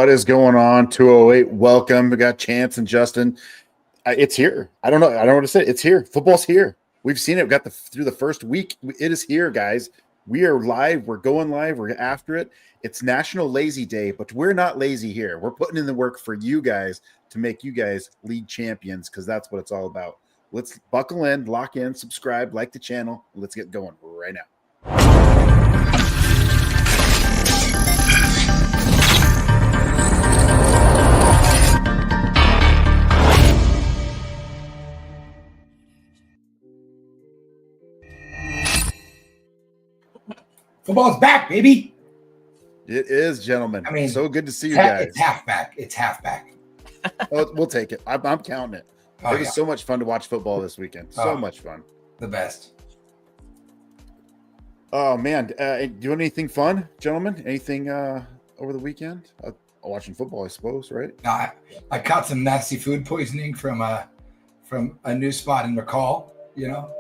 What is going on? 208. Welcome. We got Chance and Justin. It's here. I don't know what to say. It's here. Football's here. We've seen it. We got through the first week. It is here, guys. We are live. We're going live. We're after it. It's National Lazy Day, but we're not lazy here. We're putting in the work for you guys to make you guys league champions, because that's what it's all about. Let's buckle in, lock in, subscribe, like the channel. Let's get going right now. Football's back, baby. It is, gentlemen. I mean, so good to see you guys. It's half back. It's half back. Oh, we'll take it. I'm counting it. It was so much fun to watch football this weekend. So much fun. The best. Oh, man. Do you have anything fun, gentlemen? Anything over the weekend? Watching football, I suppose, right? I caught some nasty food poisoning from a new spot in McCall. You know,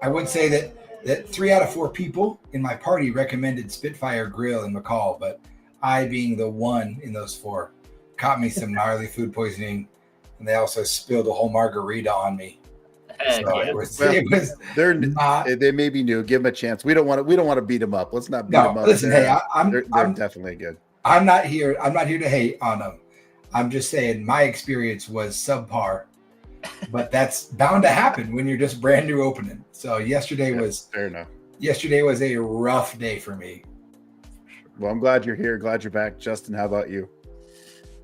I would say that 3 out of 4 people in my party recommended Spitfire Grill in McCall, but I, being the one in those 4, caught me some gnarly food poisoning, and they also spilled a whole margarita on me. So they may be new. Give them a chance. We don't want to beat them up. Let's not beat them up. Listen, they're definitely good. I'm not here to hate on them. I'm just saying my experience was subpar. But that's bound to happen when you're just brand new opening. So yesterday was fair enough. Yesterday was a rough day for me. Well, I'm glad you're here. Glad you're back. Justin, how about you?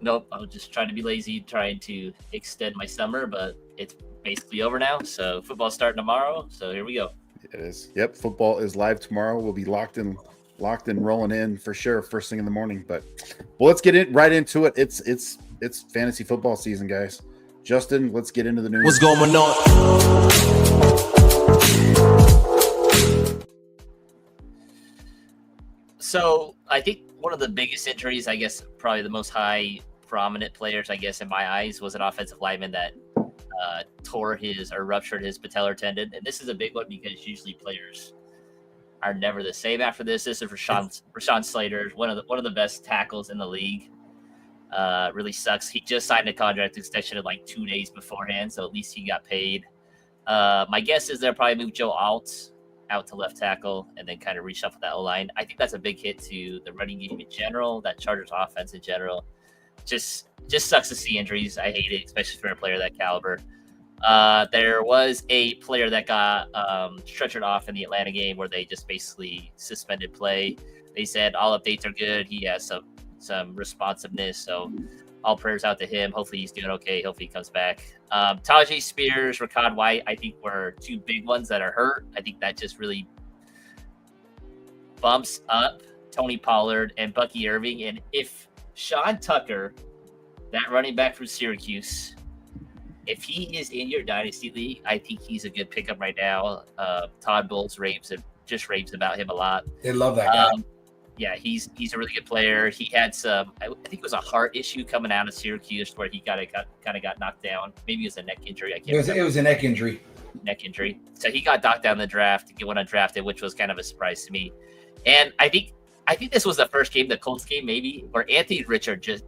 Nope. I was just trying to be lazy, trying to extend my summer, but it's basically over now. So football's starting tomorrow. So here we go. It is. Yep. Football is live tomorrow. We'll be locked and rolling in for sure first thing in the morning. But let's get right into it. It's fantasy football season, guys. Justin, let's get into the news. What's going on? So I think one of the biggest injuries, I guess probably the most high prominent players, I guess, in my eyes, was an offensive lineman that tore his or ruptured his patellar tendon. And this is a big one because usually players are never the same after this. This is Rashawn Slater, one of the best tackles in the league. Really sucks. He just signed a contract extension like 2 days beforehand, so at least he got paid. My guess is they'll probably move Joe out to left tackle and then kind of reshuffle that O-line. I think that's a big hit to the running game in general, that Chargers offense in general. Just sucks to see injuries. I hate it, especially for a player of that caliber. There was a player that got stretchered off in the Atlanta game where they just basically suspended play. They said all updates are good. He has some responsiveness, so all prayers out to him. Hopefully he's doing okay. Hopefully he comes back. Tajay Spears, Rachaad White, I think were 2 big ones that are hurt. I think that just really bumps up Tony Pollard and Bucky Irving. And if Sean Tucker, that running back from Syracuse, if he is in your dynasty league, I think he's a good pickup right now. Todd Bowles raves about him a lot. They love that guy. Yeah, he's a really good player. He had some, I think it was a heart issue coming out of Syracuse where he kind of got knocked down. Maybe it was a neck injury. I can't remember. It was a neck injury. So he got knocked down in the draft to get one undrafted, which was kind of a surprise to me. And I think this was the first game, the Colts game maybe, where Anthony Richardson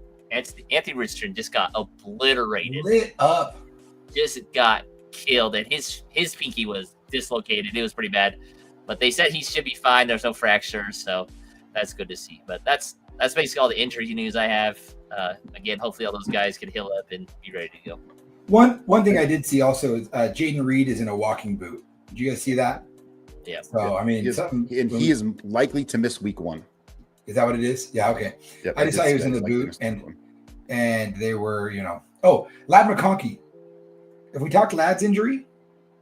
just got obliterated. Lit up. Just got killed, and his pinky was dislocated. It was pretty bad. But they said he should be fine. There's no fractures, so that's good to see. But that's basically all the injury news I have. Again, hopefully all those guys can heal up and be ready to go. One thing I did see also is Jaden Reed is in a walking boot. Did you guys see that? Yeah. So I mean, he is likely to miss week 1. Is that what it is? Yeah. Okay. Yep, I just saw he was in the boot, and they were, Ladd McConkey. Have we talked Ladd's injury?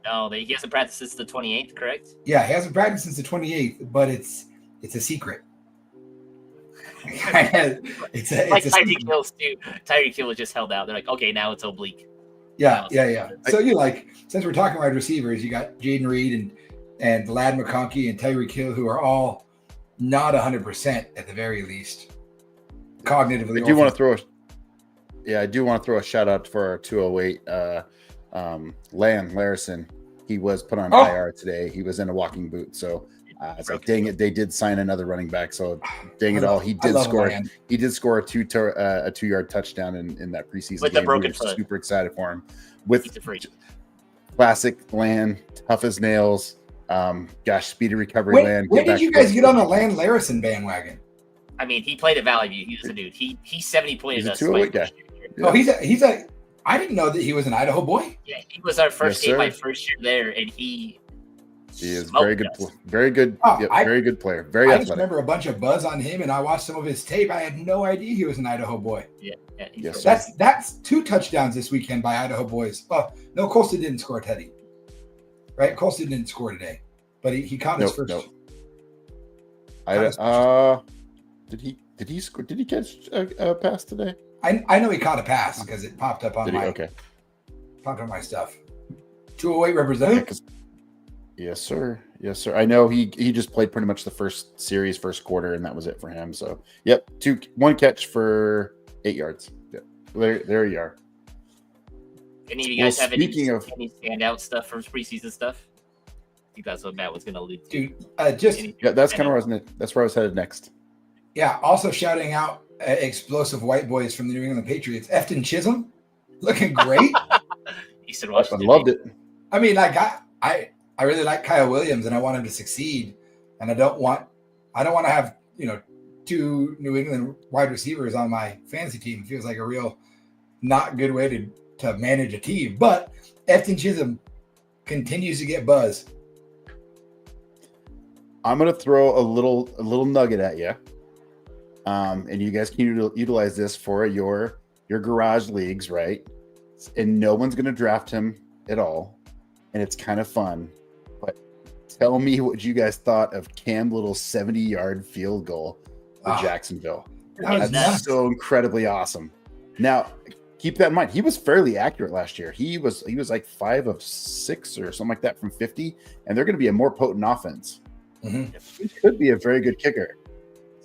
No, he hasn't practiced since the 28th, correct? Yeah, he hasn't practiced since the 28th, but it's a secret. it's Tyreek Hill too. Tyreek Hill was just held out. They're like, okay, now it's oblique. Yeah. So since we're talking wide receivers, you got Jaden Reed and Ladd McConkey and Tyreek Hill, who are all not 100% at the very least. Cognitively. I do want to throw a shout out for our 208 Larson. He was put on IR today. He was in a walking boot, so It's like, dang it, they did sign another running back. So dang it all, he I did love score. Land. He did score a 2-yard touchdown in that preseason With game. the broken We were foot. super excited for him. With He's a freak. classic Land, tough as nails. Speedy recovery. When Land. did you guys get on the Land Larison bandwagon? I mean, he played at Valley View. He was a dude. He 70 pointed He's a us. 208 my guy. first year. Yeah. Oh, he's a. I didn't know that he was an Idaho boy. Yeah, he was our first Yes, game sir. my first year there, and he is smoked very good. us. Very good. Oh, Very good player. Very I just athletic. remember a bunch of buzz on him, and I watched some of his tape. I had no idea he was an Idaho boy. Yeah, he's Yes, good. sir. That's 2 touchdowns this weekend by Idaho boys. Oh no, Colston didn't score, Teddy. Right, Colston didn't score today, but he caught his first. Did he score? Did he catch a pass today? I know he caught a pass because it popped up on Did he? my Okay. popped on my stuff. 208 represent. Yes, sir. Yes, sir. I know he just played pretty much the first series, first quarter, and that was it for him. So, yep, 1 catch for 8 yards. Yep. There you are. Any of you guys have any speaking standout stuff from preseason stuff? I think that's what Matt was going to allude to. Dude, just Yeah, that's kind of where I was headed next. yeah. Also shouting out explosive white boys from the New England Patriots. Efton Chisholm, looking great. Eastern I Washington. loved it. I mean, I really like Kyle Williams, and I want him to succeed. And I don't want to have 2 New England wide receivers on my fantasy team. It feels like a real not good way to manage a team. But Efton Chisholm continues to get buzz. I'm gonna throw a little nugget at you, and you guys can utilize this for your garage leagues, right? And no one's gonna draft him at all, and it's kind of fun. But tell me what you guys thought of Cam Little's 70-yard field goal for Jacksonville. That was That's nuts. so incredibly awesome. Now, keep that in mind. He was fairly accurate last year. He was like 5 of 6 or something like that from 50, and they're going to be a more potent offense. Mhm. He could be a very good kicker.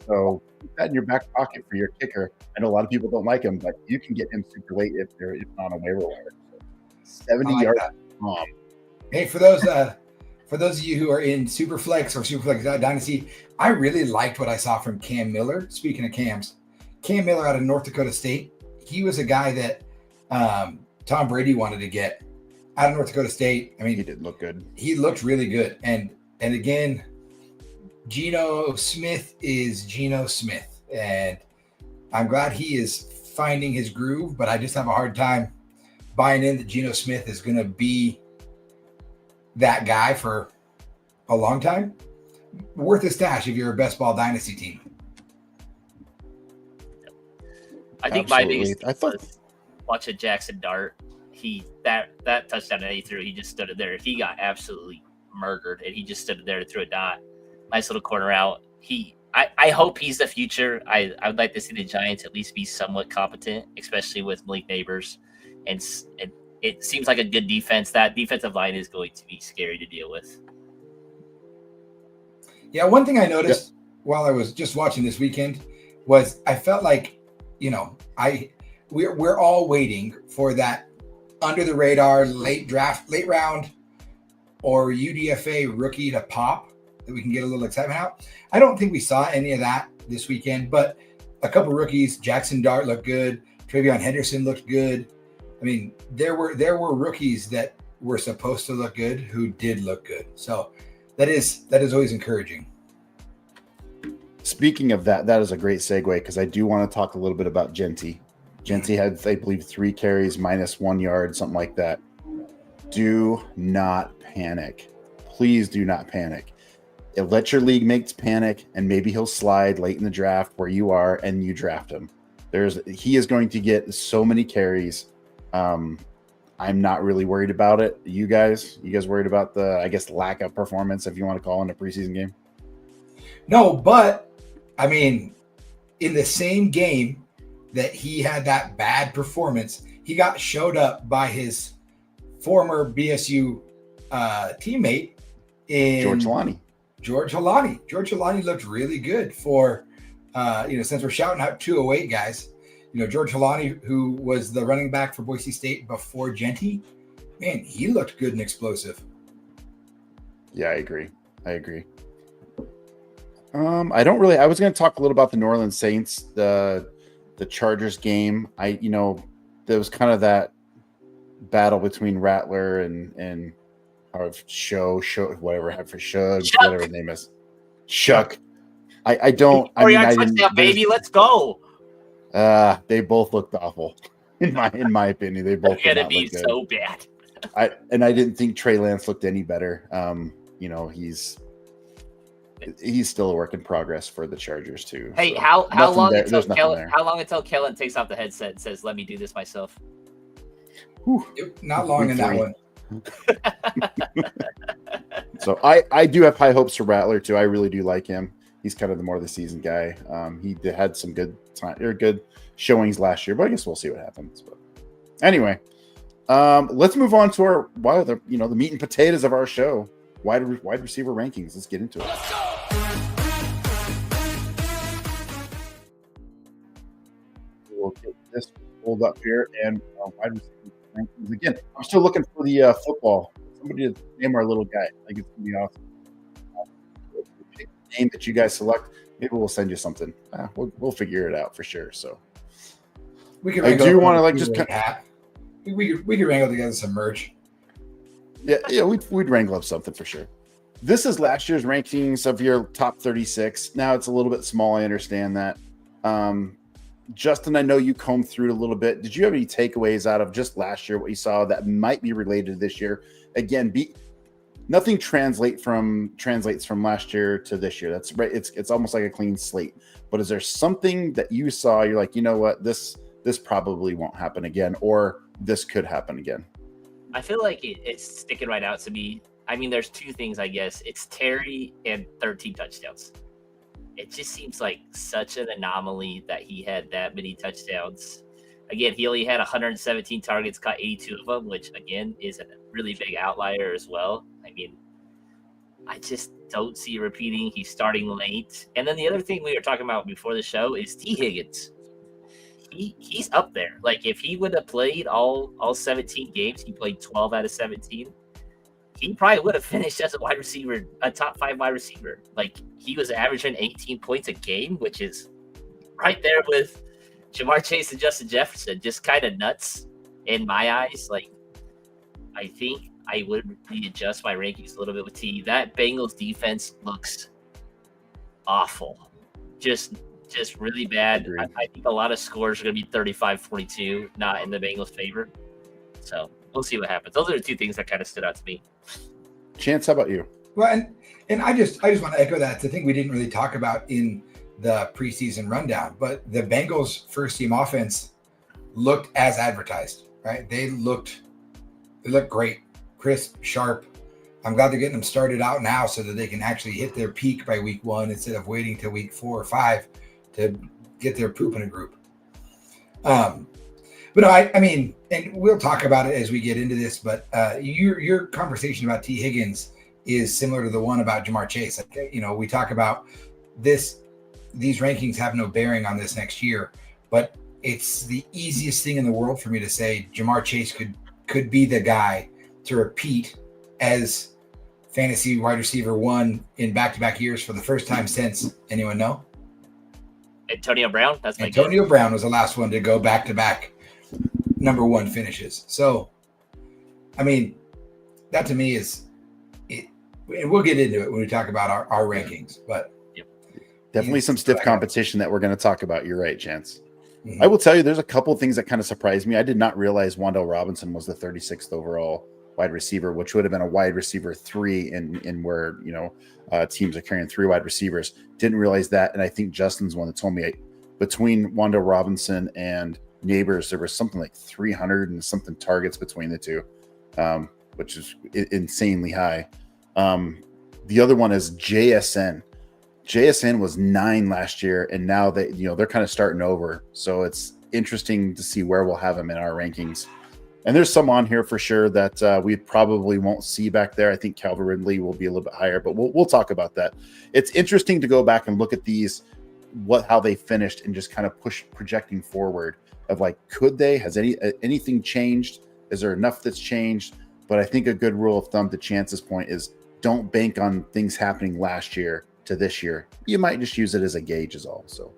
So keep that in your back pocket for your kicker. I know a lot of people don't like him, but you can get him super late if they're on a waiver wire. 70 I like yards. that. Hey, for those of you who are in Superflex or Superflex Dynasty, I really liked what I saw from Cam Miller. Speaking of Cam Miller out of North Dakota State, he was a guy that Tom Brady wanted to get out of North Dakota State. I mean, He did look good. he looked really good. And again, Geno Smith is Geno Smith, and I'm glad he is finding his groove. But I just have a hard time buying in that Geno Smith is going to be that guy for a long time. Worth a stash if you're a best ball dynasty team. I think my Absolutely. biggest thing was watching Jackson Dart. That touchdown that he threw, he just stood there. He got absolutely murdered, and he just stood there to throw a dot. Nice little corner out. I hope he's the future. I would like to see the Giants at least be somewhat competent, especially with Malik Neighbors, and it seems like a good defense. That defensive line is going to be scary to deal with. Yeah, one thing I noticed while I was just watching this weekend was I felt like, we're all waiting for that under the radar late round or UDFA rookie to pop that we can get a little excitement out. I don't think we saw any of that this weekend, but a couple rookies, Jackson Dart looked good, Travion Henderson looked good. I mean, there were rookies that were supposed to look good who did look good. So that is always encouraging. Speaking of that is a great segue because I do want to talk a little bit about Genty. Genty had, I believe, 3 carries, -1 yard, something like that. Do not panic. Please do not panic. Let your league mates panic, and maybe he'll slide late in the draft where you are, and you draft him. He is going to get so many carries. I'm not really worried about it. You guys worried about the, I guess, lack of performance, if you want to call it a preseason game? No, but I mean, in the same game that he had that bad performance, he got showed up by his former BSU teammate in George Holani. George Holani looked really good for, since we're shouting out 208 guys, George Holani, who was the running back for Boise State before Genty, man, he looked good and explosive. Yeah, I agree. I don't really. I was going to talk a little about the New Orleans Saints, the Chargers game. There was kind of that battle between Rattler and show whatever for Shug, whatever his name is, Shuck. I don't. I mean, I didn't. Baby, let's go. They both looked awful, in my opinion. They both gonna be so bad. I didn't think Trey Lance looked any better. He's still a work in progress for the Chargers too. Hey, so how long until Kellen takes off the headset and says, "Let me do this myself"? Whew. Not long in that one. So I do have high hopes for Rattler too. I really do like him. He's kind of the more of the season guy. He had some good showings last year, but I guess we'll see what happens. But anyway, let's move on to the meat and potatoes of our show, wide receiver rankings. Let's get into it. We'll get this pulled up here and wide receiver rankings again. I'm still looking for the football. Somebody to name our little guy. I think it's gonna be awesome. Pick the name that you guys select. Maybe we'll send you something. We'll figure it out for sure. So we could. I do want to we could wrangle together some merch. Yeah, we'd wrangle up something for sure. This is last year's rankings of your top 36. Now it's a little bit small. I understand that. Justin, I know you combed through it a little bit. Did you have any takeaways out of just last year, what you saw that might be related to this year? Again, nothing translates from last year to this year. That's right. It's almost like a clean slate. But is there something that you saw, you're like, you know what, this probably won't happen again, or this could happen again? I feel like it's sticking right out to me. I mean, there's two things, I guess. It's Terry and 13 touchdowns. It just seems like such an anomaly that he had that many touchdowns. Again, he only had 117 targets, caught 82 of them, which, again, is a really big outlier as well. I mean, I just don't see it repeating. He's starting late. And then the other thing we were talking about before the show is T. Higgins. He's up there. Like, if he would have played all 17 games, he played 12 out of 17, he probably would have finished as a wide receiver, a top 5 wide receiver. Like, he was averaging 18 points a game, which is right there with Ja'Marr Chase and Justin Jefferson. Just kind of nuts in my eyes. Like, I think I would readjust my rankings a little bit with T. That Bengals defense looks awful. Just really bad. I think a lot of scores are going to be 35-42, not in the Bengals' favor. So we'll see what happens. Those are the two things that kind of stood out to me. Chance, how about you? Well, and I just want to echo that. It's a thing we didn't really talk about in the preseason rundown, but the Bengals' first team offense looked as advertised, right? They looked great, crisp, sharp. I'm glad they're getting them started out now so that they can actually hit their peak by week 1 instead of waiting till week 4 or 5 to get their poop in a group. But no, I mean, and we'll talk about it as we get into this, but your conversation about T. Higgins is similar to the one about Ja'Marr Chase. Like, we talk about these rankings have no bearing on this next year, but it's the easiest thing in the world for me to say Ja'Marr Chase could be the guy to repeat as fantasy wide receiver 1 in back-to-back years for the first time since, anyone know? Antonio Brown. That's my Antonio Brown was the last one to go back-to-back number 1 finishes. So, I mean, that to me is it. And we'll get into it when we talk about our rankings, but definitely some stiff competition that we're going to talk about. You're right, Chance. Mm-hmm. I will tell you, there's a couple of things that kind of surprised me. I did not realize Wan'Dale Robinson was the 36th overall wide receiver, which would have been a wide receiver 3 in where, teams are carrying 3 wide receivers. Didn't realize that. And I think Justin's one that told me between Wan'Dale Robinson and Neighbors, there was something like 300 and something targets between the two, which is insanely high. The other one is JSN. JSN was 9 last year, and now they're kind of starting over. So it's interesting to see where we'll have him in our rankings. And there's some on here for sure that we probably won't see back there. I think Calvin Ridley will be a little bit higher, but we'll talk about that. It's interesting to go back and look at these, how they finished, and just kind of projecting forward of like, could they? Has anything changed? Is there enough that's changed? But I think a good rule of thumb, to Chance's point, is don't bank on things happening last year to this year. You might just use it as a gauge is all. So,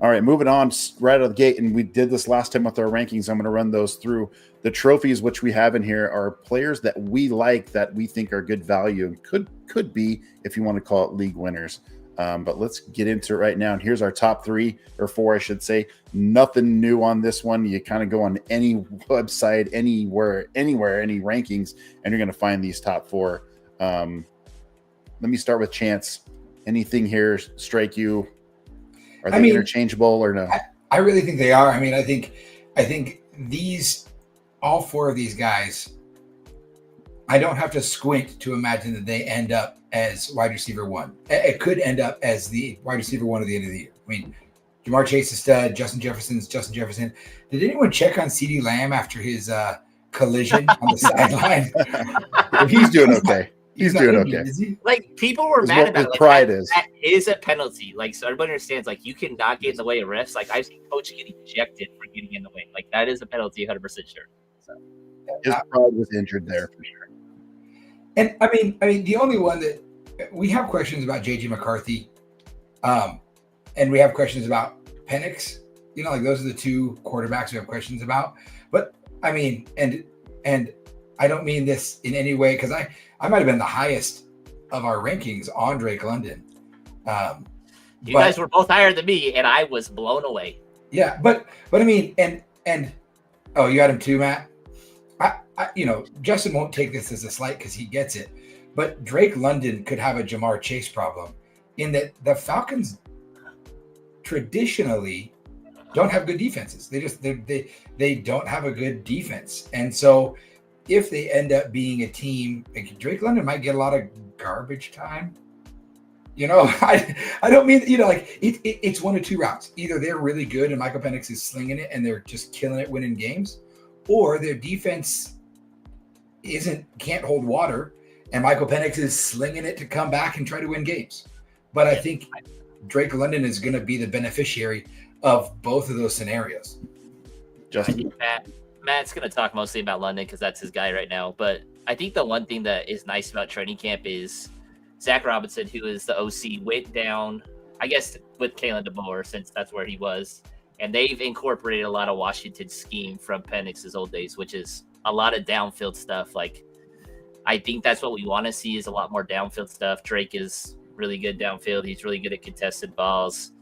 all right, moving on right out of the gate. And we did this last time with our rankings. I'm going to run those through. The trophies, which we have in here, are players that we like, that we think are good value and could be, if you want to call it, league winners. But let's get into it right now. And here's our top 3 or 4, I should say. Nothing new on this one. You kind of go on any website, anywhere, any rankings, and you're going to find these top 4. Let me start with Chance. Anything here strike you? Are they interchangeable or no? I really think they are. I think all 4 of these guys, I don't have to squint to imagine that they end up as wide receiver 1. It could end up as the wide receiver 1 at the end of the year. I mean, Jamar Chase is stud. Justin Jefferson. Did anyone check on CeeDee Lamb after his collision on the sideline? He's doing okay. He's doing okay. Like, people were mad about his pride is. That is a penalty. Like, so everybody understands, like, you cannot get in the way of refs. Like, I've seen coach get ejected for getting in the way. Like, that is a penalty, 100% sure. So his pride was injured there for sure. And I mean, the only one that we have questions about JJ McCarthy, and we have questions about Penix. You know, like those are the 2 quarterbacks we have questions about. But I mean, and I don't mean this in any way, because I might have been the highest of our rankings on Drake London. You guys were both higher than me, and I was blown away. Yeah, but I mean, and oh, you got him too, Matt. Justin won't take this as a slight because he gets it, but Drake London could have a Jamar Chase problem in that the Falcons traditionally don't have good defenses. They don't have a good defense. And so if they end up being a team, like Drake London might get a lot of garbage time. I don't mean, like it's 1 of 2 routes. Either they're really good and Michael Penix is slinging it and they're just killing it, winning games, or their defense can't hold water and Michael Penix is slinging it to come back and try to win games. But I think Drake London is going to be the beneficiary of both of those scenarios. Justin? Matt's going to talk mostly about London because that's his guy right now. But I think the one thing that is nice about training camp is Zach Robinson, who is the OC, went down, I guess, with Kalen DeBoer, since that's where he was. And they've incorporated a lot of Washington scheme from Penix's old days, which is a lot of downfield stuff. Like, I think that's what we want to see, is a lot more downfield stuff. Drake is really good downfield. He's really good at contested balls.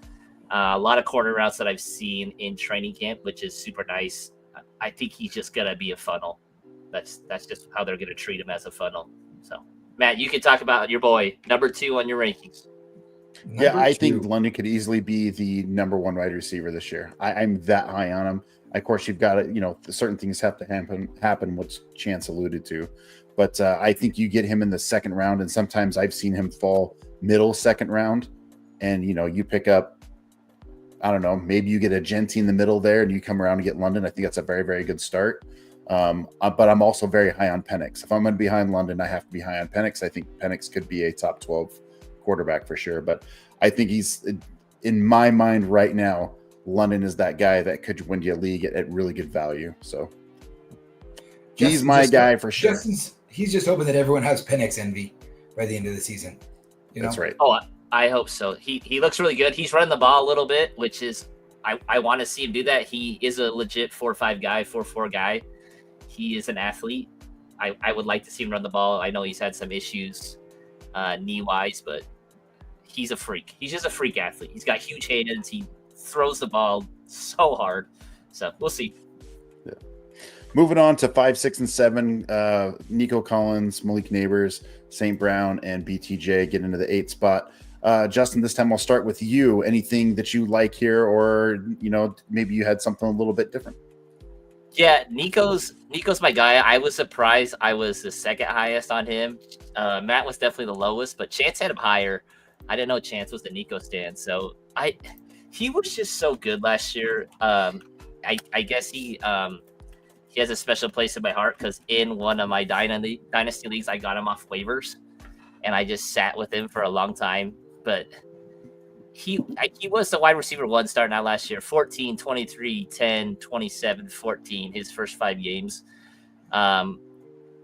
A lot of corner routes that I've seen in training camp, which is super nice. I think he's just going to be a funnel. That's just how they're going to treat him, as a funnel. So, Matt, you can talk about your boy, number 2 on your rankings. I think London could easily be the number 1 wide receiver this year. I'm that high on him. Of course, you've got to, certain things have to happen, which Chance alluded to. But I think you get him in the 2nd round, and sometimes I've seen him fall middle 2nd round, and, you pick up, I don't know, maybe you get a Genty in the middle there, and you come around and get London. I think that's a very, very good start. But I'm also very high on Penix. If I'm going to be high on London, I have to be high on Penix. I think Penix could be a top 12 quarterback for sure, but I think he's, in my mind right now, London is that guy that could win you a league at really good value. So he's my guy for sure. He's just hoping that everyone has Penix envy by the end of the season. That's right. Oh, I hope so. He looks really good. He's running the ball a little bit, which is, I want to see him do that. He is a legit 4-5 guy, 4-4 guy. He is an athlete. I would like to see him run the ball. I know he's had some issues knee-wise, but he's a freak. He's just a freak athlete. He's got huge hands. He throws the ball so hard. So we'll see. Yeah. Moving on to 5, 6, and 7, Nico Collins, Malik Neighbors, St. Brown, and BTJ get into the 8 spot. Justin, this time I'll start with you. Anything that you like here, or maybe you had something a little bit different? Yeah, Nico's my guy. I was surprised I was the 2nd highest on him. Matt was definitely the lowest, but Chance had him higher. I didn't know Chance was the Nico stan, so he was just so good last year. I guess he has a special place in my heart because in one of my dynasty leagues, I got him off waivers, and I just sat with him for a long time. But he was the wide receiver 1 starting out last year, 14, 23, 10, 27, 14, his first 5 games.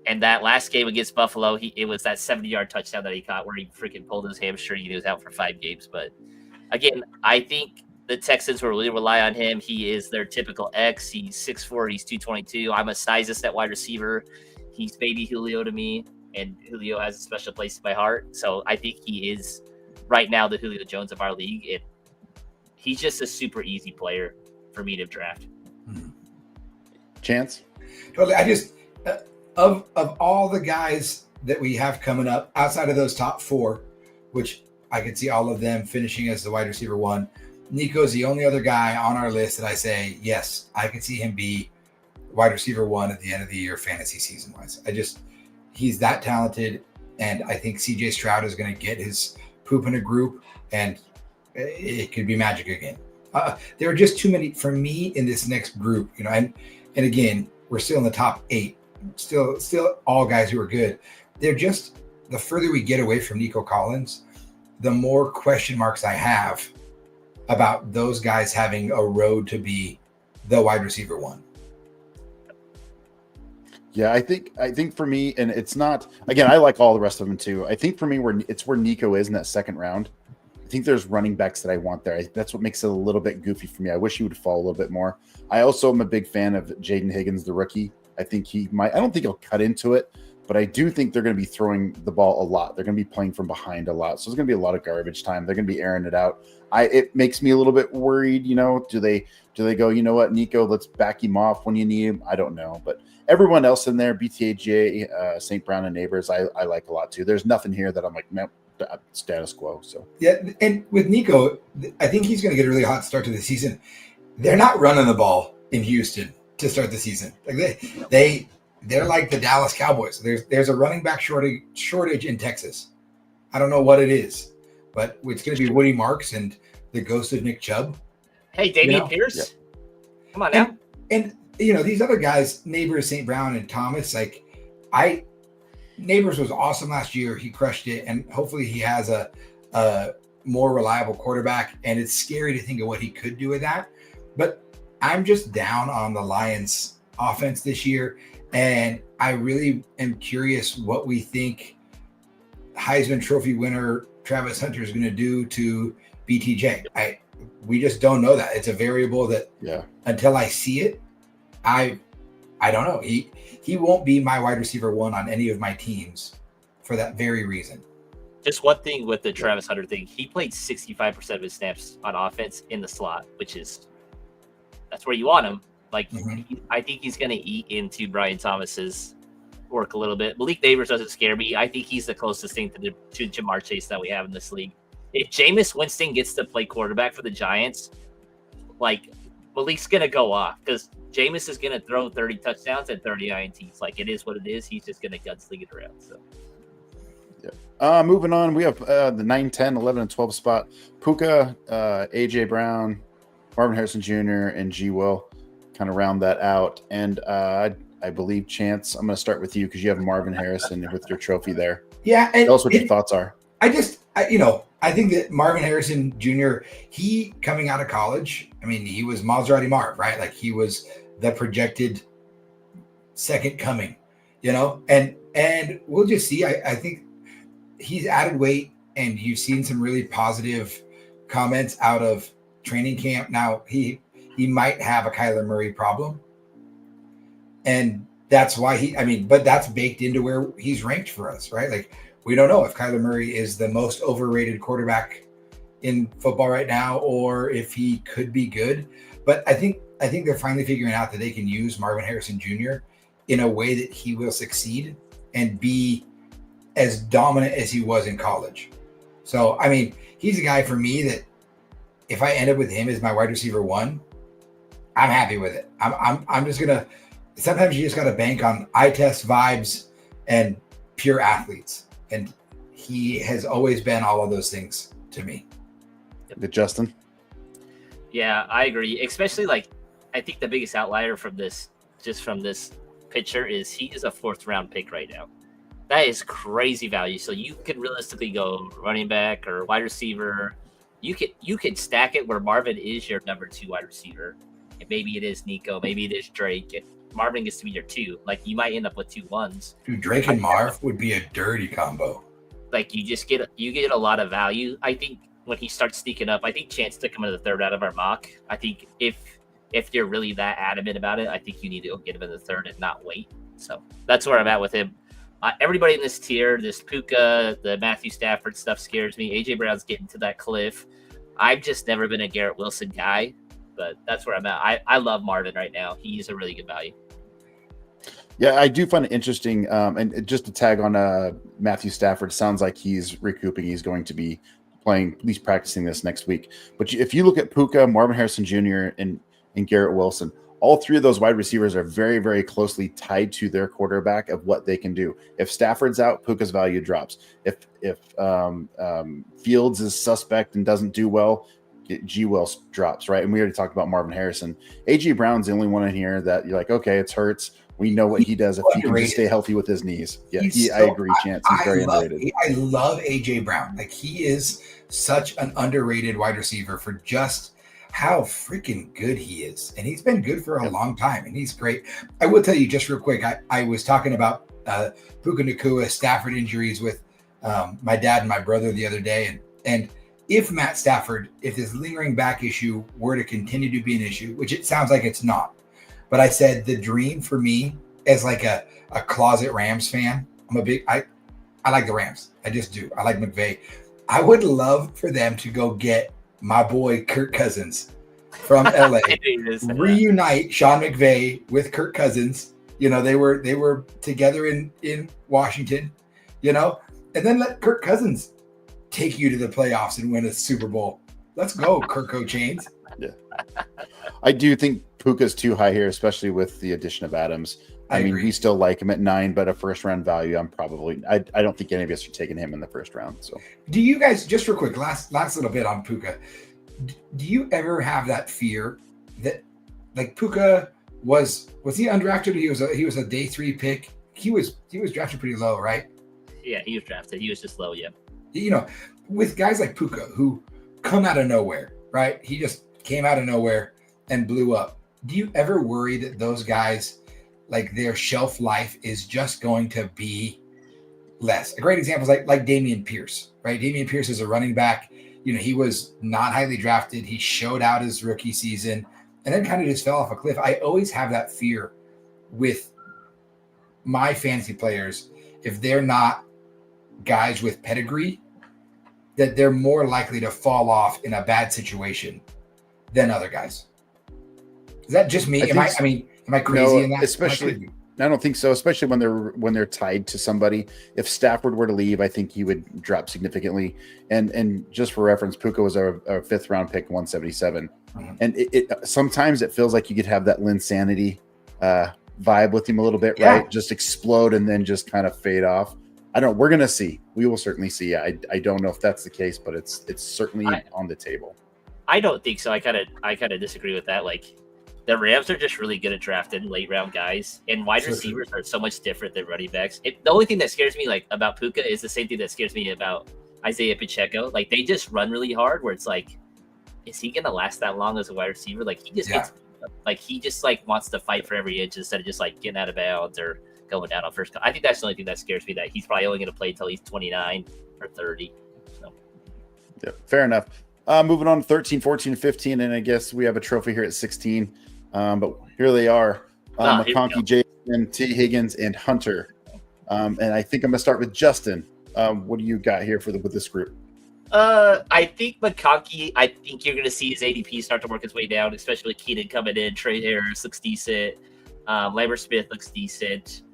And that last game against Buffalo, it was that 70-yard touchdown that he caught where he freaking pulled his hamstring and he was out for 5 games. But again, I think the Texans will really rely on him. He is their typical X. He's 6'4", he's 222. I'm a sizest at wide receiver. He's baby Julio to me, and Julio has a special place in my heart. So I think he is right now the Julio Jones of our league. He's just a super easy player for me to draft. Chance? Totally. I just of all the guys that we have coming up outside of those top 4, which I could see all of them finishing as the wide receiver 1, Nico's the only other guy on our list that I say, yes, I could see him be wide receiver 1 at the end of the year, fantasy season wise. He's that talented. And I think CJ Stroud is going to get his poop in a group and it could be magic again. There are just too many for me in this next group, and again, we're still in the top 8, still all guys who are good. They're just, the further we get away from Nico Collins, the more question marks I have about those guys having a road to be the wide receiver 1. Yeah, I think for me, and it's not, again, I like all the rest of them too. I think for me, where Nico is in that second round. I think there's running backs that I want there. That's what makes it a little bit goofy for me. I wish he would fall a little bit more. I also am a big fan of Jaden Higgins, the rookie. I think he might, I don't think he'll cut into it, but I do think they're going to be throwing the ball a lot. They're going to be playing from behind a lot. So there's going to be a lot of garbage time. They're going to be airing it out. It makes me a little bit worried, do they go, you know what, Nico, let's back him off when you need him? I don't know. But everyone else in there, BTAJ, St. Brown and Neighbors, I like a lot too. There's nothing here that I'm like, nope, status quo. So yeah, and with Nico, I think he's going to get a really hot start to the season. They're not running the ball in Houston to start the season. Like they're like the Dallas Cowboys. There's a running back shortage in Texas. I don't know what it is, but it's going to be Woody Marks and the ghost of Nick Chubb. Hey, Damian Pierce, yeah. Come on now. And these other guys, Neighbors, St. Brown, and Thomas. Neighbors was awesome last year. He crushed it, and hopefully he has a more reliable quarterback. And it's scary to think of what he could do with that. But I'm just down on the Lions offense this year. And I really am curious what we think Heisman Trophy winner Travis Hunter is going to do to BTJ. We just don't know that. It's a variable that until I see it, I don't know. He won't be my wide receiver 1 on any of my teams for that very reason. Just one thing with the Travis Hunter thing, he played 65% of his snaps on offense in the slot, that's where you want him. I think he's going to eat into Brian Thomas's work a little bit. Malik Neighbors doesn't scare me. I think he's the closest thing to Jamar Chase that we have in this league. If Jameis Winston gets to play quarterback for the Giants, Malik's going to go off because Jameis is going to throw 30 touchdowns and 30 INTs. It is what it is. He's just going to gunsling it around. So, yeah. Moving on, we have the 9, 10, 11, and 12 spot. Puka, AJ Brown, Marvin Harrison Jr., and G. Will kind of round that out. And I believe, Chance, I'm going to start with you because you have Marvin Harrison with your trophy there. Yeah. And tell us what your thoughts are. I think that Marvin Harrison Jr., he coming out of college, he was Maserati Marv, right? He was the projected second coming, and we'll just see. I think he's added weight, and you've seen some really positive comments out of training camp. Now he might have a Kyler Murray problem, and that's why but that's baked into where he's ranked for us, right? We don't know if Kyler Murray is the most overrated quarterback in football right now, or if he could be good. But I think they're finally figuring out that they can use Marvin Harrison Jr. in a way that he will succeed and be as dominant as he was in college. So, he's a guy for me that if I end up with him as my wide receiver 1, I'm happy with it. I'm just gonna. Sometimes you just got to bank on eye test vibes and pure athletes. And he has always been all of those things to me. Justin? Yeah, I agree. Especially I think the biggest outlier from this picture is he is a 4th round pick right now. That is crazy value. So you could realistically go running back or wide receiver. You could stack it where Marvin is your number 2 wide receiver. And maybe it is Nico, maybe it is Drake. Marvin gets to be your 2. Like you might end up with 2 1s. Dude, Drake and Marv would be a dirty combo. Like you get a lot of value. I think when he starts sneaking up, I think Chance took him in the 3rd out of our mock. I think if you're really that adamant about it, I think you need to go get him in the 3rd and not wait. So that's where I'm at with him. Everybody in this tier, this Puka, the Matthew Stafford stuff scares me. AJ Brown's getting to that cliff. I've just never been a Garrett Wilson guy, but that's where I'm at. I love Marvin right now. He's a really good value. Yeah, I do find it interesting. And just to tag on Matthew Stafford, sounds like he's recouping. He's going to be playing, at least practicing this next week. But if you look at Puka, Marvin Harrison Jr., and Garrett Wilson, all 3 of those wide receivers are very, very closely tied to their quarterback of what they can do. If Stafford's out, Puka's value drops. If Fields is suspect and doesn't do well, G. Will drops, right? And we already talked about Marvin Harrison. A.J. Brown's the only one in here that you're like, okay, it's Hurts. We know what he does if he can just stay healthy with his knees. Yeah, I agree, Chance. He's very underrated. I love A.J. Brown. Like, he is such an underrated wide receiver for just how freaking good he is. And he's been good for a long time, and he's great. I will tell you just real quick, I was talking about Puka Nacua, Stafford injuries with my dad and my brother the other day. And if Matt Stafford, if this lingering back issue were to continue to be an issue, which it sounds like it's not, but I said the dream for me as like a closet Rams fan, I like the Rams. I just do. I like McVay. I would love for them to go get my boy Kirk Cousins from LA, reunite Sean McVay with Kirk Cousins. You know, they were together in Washington, you know, and then let Kirk Cousins take you to the playoffs and win a Super Bowl. Let's go, Kirko Chains. Yeah. I do think Puka's too high here, especially with the addition of Adams. I mean, we still like him at 9, but a first round value, I don't think any of us are taking him in the first round. So, do you guys, just real quick, last little bit on Puka, do you ever have that fear that, like, Puka was he undrafted? He was a day 3 pick. He was drafted pretty low, right? Yeah, he was drafted. He was just low. Yeah. You know, with guys like Puka who come out of nowhere, right? He just came out of nowhere and blew up. Do you ever worry that those guys, like, their shelf life is just going to be less? A great example is like Dameon Pierce, right? Dameon Pierce is a running back. You know, he was not highly drafted. He showed out his rookie season and then kind of just fell off a cliff. I always have that fear with my fantasy players. If they're not guys with pedigree, that they're more likely to fall off in a bad situation than other guys. Is that just me? Am I crazy in that? Especially, I don't think so. Especially when they're tied to somebody. If Stafford were to leave, I think he would drop significantly. And just for reference, Puka was our 5th round pick, 177. Mm-hmm. And it sometimes it feels like you could have that Linsanity vibe with him a little bit, right? Just explode and then just kind of fade off. I don't know. We're gonna see. We will certainly see. I don't know if that's the case, but it's certainly on the table. I don't think so. I kind of disagree with that. Like, the Rams are just really good at drafting late round guys, and wide receivers are so much different than running backs. The only thing that scares me, like, about Puka is the same thing that scares me about Isaiah Pacheco. Like, they just run really hard. Where it's like, is he gonna last that long as a wide receiver? Like, he just gets, like, he just like wants to fight for every inch instead of just like getting out of bounds or going down on first. I think that's the only thing that scares me, that he's probably only going to play until he's 29 or 30. So, yeah, fair enough. Moving on to 13, 14, 15, and I guess we have a trophy here at 16. But here they are: McConkey, Jason, T. Higgins, and Hunter. And I think I'm going to start with Justin. What do you got here with this group? I think McConkey, I think you're going to see his ADP start to work its way down, especially with Keenan coming in. Trey Harris looks decent. Lambert Smith looks decent.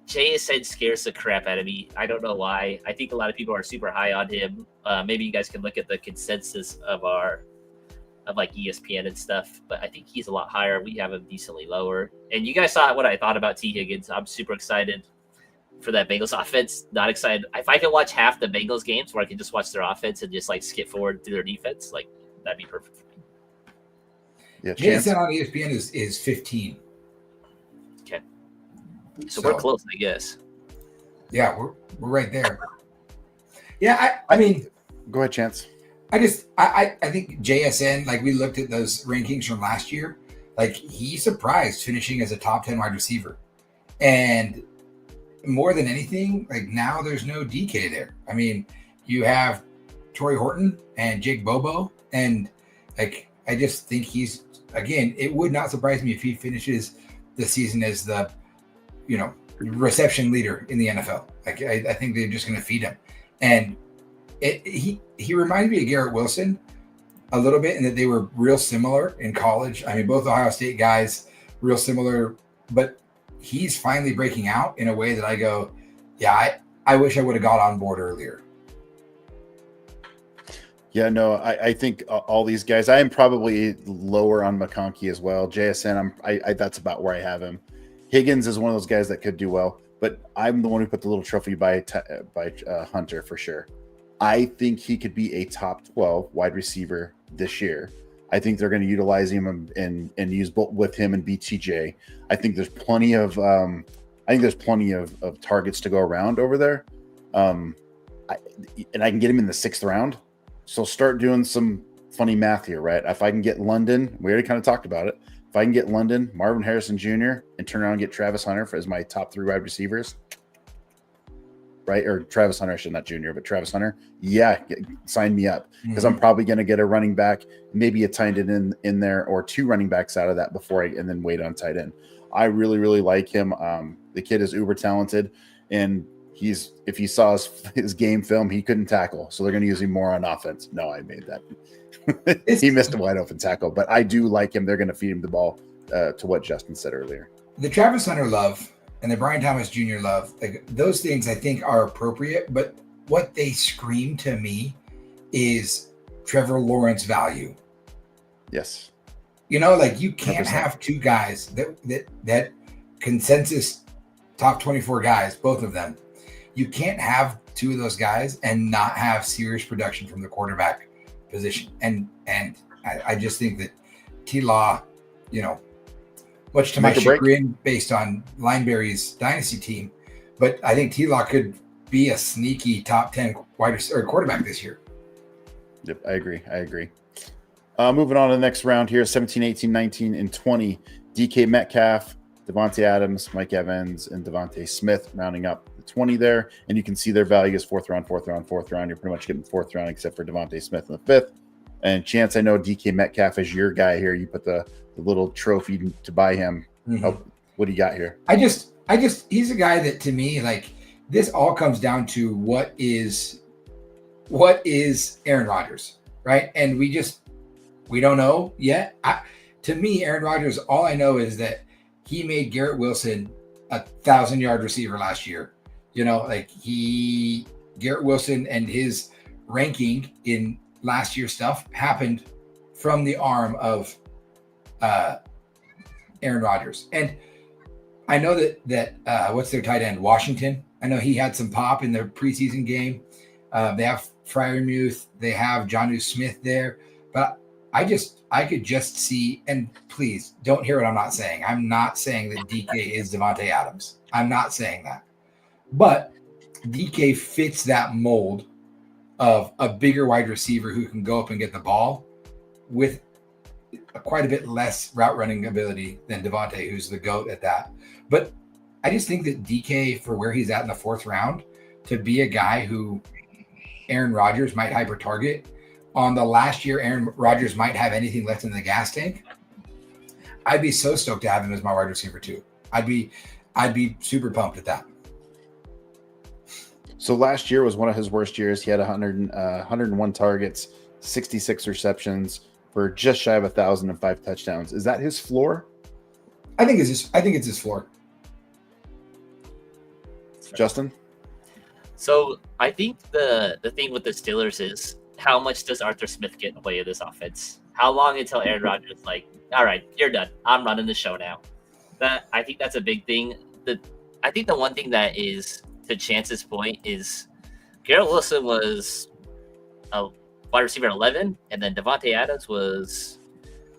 JSN scares the crap out of me. I don't know why. I think a lot of people are super high on him. Maybe you guys can look at the consensus of like ESPN and stuff, but I think he's a lot higher. We have him decently lower. And you guys saw what I thought about T. Higgins. I'm super excited for that Bengals offense. Not excited. If I can watch half the Bengals games where I can just watch their offense and just like skip forward through their defense, like, that'd be perfect for me. Yeah, JSN on ESPN is 15. Okay. So we're close, I guess. Yeah, we're right there. Yeah, I mean, go ahead, Chance. I think JSN, like, we looked at those rankings from last year. like he surprised finishing as a top 10 wide receiver. And more than anything, like now there's no DK there. I mean, you have Torrey Horton and Jake Bobo, and like I just think he's, again, it would not surprise me if he finishes the season as the, reception leader in the NFL. Like I think they're just going to feed him, and he reminds me of Garrett Wilson a little bit in that they were real similar in college. I mean, both Ohio State guys, real similar, but he's finally breaking out in a way that I go, yeah, I wish I would have got on board earlier. Yeah, no, I think all these guys, I am probably lower on McConkey as well. JSN, that's about where I have him. Higgins is one of those guys that could do well, but I'm the one who put the little trophy by Hunter for sure. I think he could be a top 12 wide receiver this year. I think they're going to utilize him and use both with him and BTJ. I think there's plenty of targets to go around over there. And I can get him in the 6th round. So start doing some funny math here, right? If I can get London, we already kind of talked about it. If I can get London, Marvin Harrison Jr., and turn around and get Travis Hunter as my top 3 wide receivers, right? Or Travis Hunter, I should not Jr., but Travis Hunter. Yeah, sign me up because I'm probably going to get a running back, maybe a tight end in there, or 2 running backs out of that and then wait on tight end. I really, really like him. The kid is uber talented, and if you saw his game film, he couldn't tackle, so they're going to use him more on offense. No, I made that. He missed a wide open tackle, but I do like him. They're going to feed him the ball, to what Justin said earlier. The Travis Hunter love and the Brian Thomas Jr. love, like those things I think are appropriate, but what they scream to me is Trevor Lawrence value. Yes. Like you can't 100%. have 2 guys that consensus top 24 guys, both of them. You can't have 2 of those guys and not have serious production from the quarterback position. And I just think that T-Law, much to my chagrin based on Lineberry's dynasty team, but I think T-Law could be a sneaky top 10 wide receiver quarterback this year. Yep, I agree. Moving on to the next round here, 17, 18, 19, and 20. DK Metcalf, Devontae Adams, Mike Evans, and Devontae Smith rounding up the 20 there. And you can see their value is 4th round. You're pretty much getting 4th round except for Devontae Smith in the 5th. And Chance, I know DK Metcalf is your guy here. You put the little trophy to buy him. Mm-hmm. Oh, what do you got here? I just he's a guy that to me, like, this all comes down to what is Aaron Rodgers, right? And we don't know yet. To me, Aaron Rodgers, all I know is that he made Garrett Wilson a 1,000-yard receiver last year. Garrett Wilson and his ranking in last year's stuff happened from the arm of Aaron Rodgers. And I know that what's their tight end? Washington. I know he had some pop in their preseason game. They have Freiermuth. They have Jonnu Smith there. But I could just see, and please don't hear what I'm not saying. I'm not saying that DK is Devontae Adams. I'm not saying that. But DK fits that mold of a bigger wide receiver who can go up and get the ball with quite a bit less route running ability than Devontae, who's the GOAT at that. But I just think that DK, for where he's at in the 4th round, to be a guy who Aaron Rodgers might hyper target on the last year Aaron Rodgers might have anything left in the gas tank, I'd be so stoked to have him as my wide receiver too. I'd be super pumped at that. So last year was one of his worst years. He had 101 targets, 66 receptions for just shy of 1,005 touchdowns. Is that his floor? I think it's his floor. Justin? So I think the thing with the Steelers is, how much does Arthur Smith get in the way of this offense? How long until Aaron Rodgers is like, all right, you're done. I'm running the show now. I think that's a big thing. I think the one thing that is, to Chance's point, is Garrett Wilson was a wide receiver 11, and then Devontae Adams was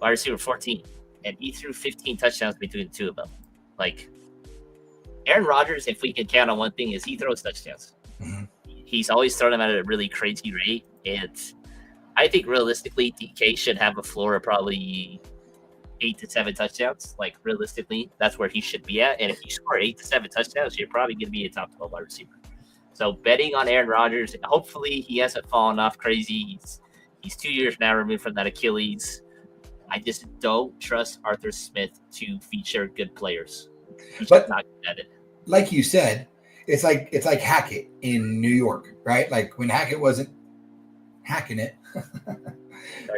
wide receiver 14, and he threw 15 touchdowns between the 2 of them. Like, Aaron Rodgers, if we can count on one thing, is he throws touchdowns. Mm-hmm. He's always thrown them at a really crazy rate, and I think realistically DK should have a floor of probably 8 to 7 touchdowns. Like realistically, that's where he should be at. And if you score 8 to 7 touchdowns, you're probably going to be a top 12 wide receiver. So betting on Aaron Rodgers, hopefully he hasn't fallen off crazy. He's 2 years now removed from that Achilles. I just don't trust Arthur Smith to feature good players. He's But- not good at it. Like you said, it's like Hackett in New York, right? Like when Hackett wasn't hacking it.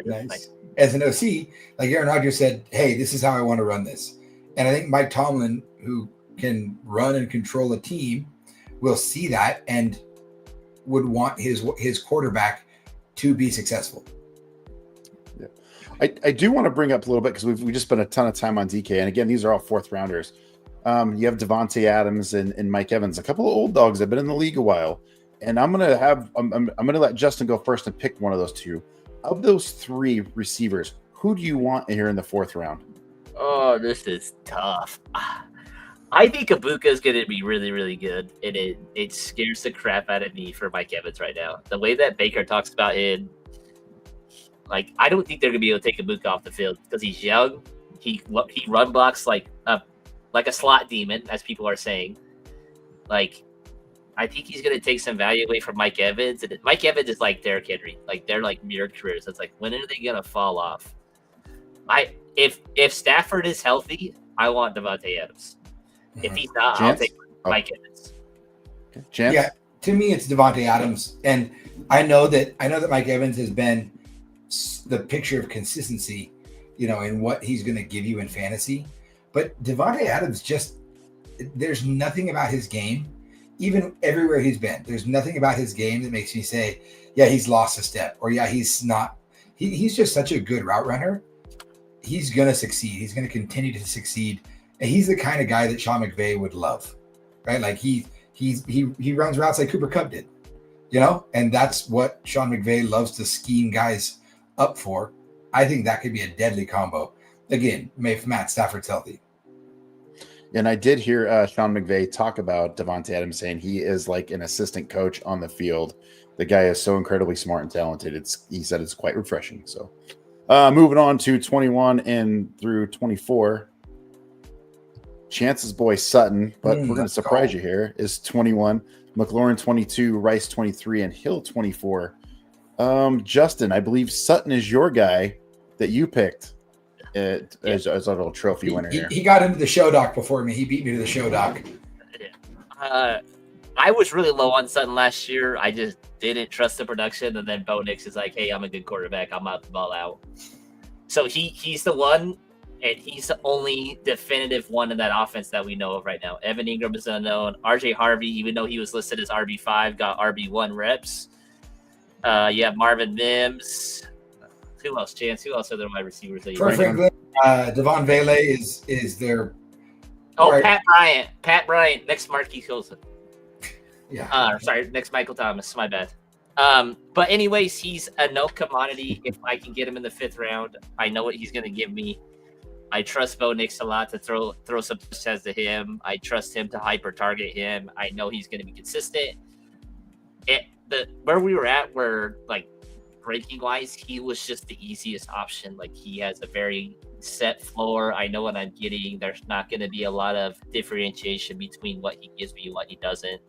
Nice. As an OC, like Aaron Rodgers said, hey, this is how I want to run this. And I think Mike Tomlin, who can run and control a team, will see that and would want his quarterback to be successful. Yeah. I do want to bring up a little bit because we just spent a ton of time on DK. And again, these are all fourth rounders. You have Devontae Adams and Mike Evans, a couple of old dogs that have been in the league a while. And I'm gonna let Justin go first and pick one of those two. Of those three receivers, who do you want here in the fourth round? Oh, this is tough. I think Ibuka is going to be really, really good, and it scares the crap out of me for Mike Evans right now. The way that Baker talks about him, like I don't think they're going to be able to take Ibuka off the field because he's young. He run blocks like a slot demon, as people are saying. Like I think he's going to take some value away from Mike Evans, and Mike Evans is like Derrick Henry, like they're like mirrored careers. It's like when are they going to fall off? If Stafford is healthy, I want Devontae Adams. If he's not, Chance? I'll take Mike Evans. Chance? Yeah, to me, it's Devontae Adams, and I know that Mike Evans has been the picture of consistency, in what he's going to give you in fantasy. But Devontae Adams there's nothing about his game, even everywhere he's been. There's nothing about his game that makes me say, yeah, he's lost a step, or yeah, he's not. He's just such a good route runner. He's going to succeed. He's going to continue to succeed. And he's the kind of guy that Sean McVay would love, right? Like he runs routes like Cooper Kupp did, and that's what Sean McVay loves to scheme guys up for. I think that could be a deadly combo. Again, if Matt Stafford's healthy. And I did hear Sean McVay talk about Devontae Adams saying he is like an assistant coach on the field. The guy is so incredibly smart and talented. He said it's quite refreshing. So moving on to 21 and through 24. Chance's boy Sutton, but we're going to surprise you here, is 21. McLaurin 22, Rice 23, and Hill 24. Justin, I believe Sutton is your guy that you picked as a little trophy winner here. He got into the show doc before me. He beat me to the show doc. I was really low on Sutton last year. I just didn't trust the production, and then Bo Nix is like, hey, I'm a good quarterback. I'm out the ball out. So he's the one. And he's the only definitive one in that offense that we know of right now. Evan Ingram is unknown. RJ Harvey, even though he was listed as RB5, got RB1 reps. You have Marvin Mims. Who else, Chance? Who else are their wide receivers? Perfect. Devon Vele is their. Oh, right. Pat Bryant. Next Marquise Colson. Yeah. Sorry, next Michael Thomas. My bad. But anyways, he's a no commodity. If I can get him in the 5th round, I know what he's going to give me. I trust Bo Nix a lot to throw some touchdowns to him. I trust him to hyper target him. I know he's going to be consistent. Where we were at, where like ranking wise, he was just the easiest option. Like he has a very set floor. I know what I'm getting. There's not going to be a lot of differentiation between what he gives me and what he doesn't.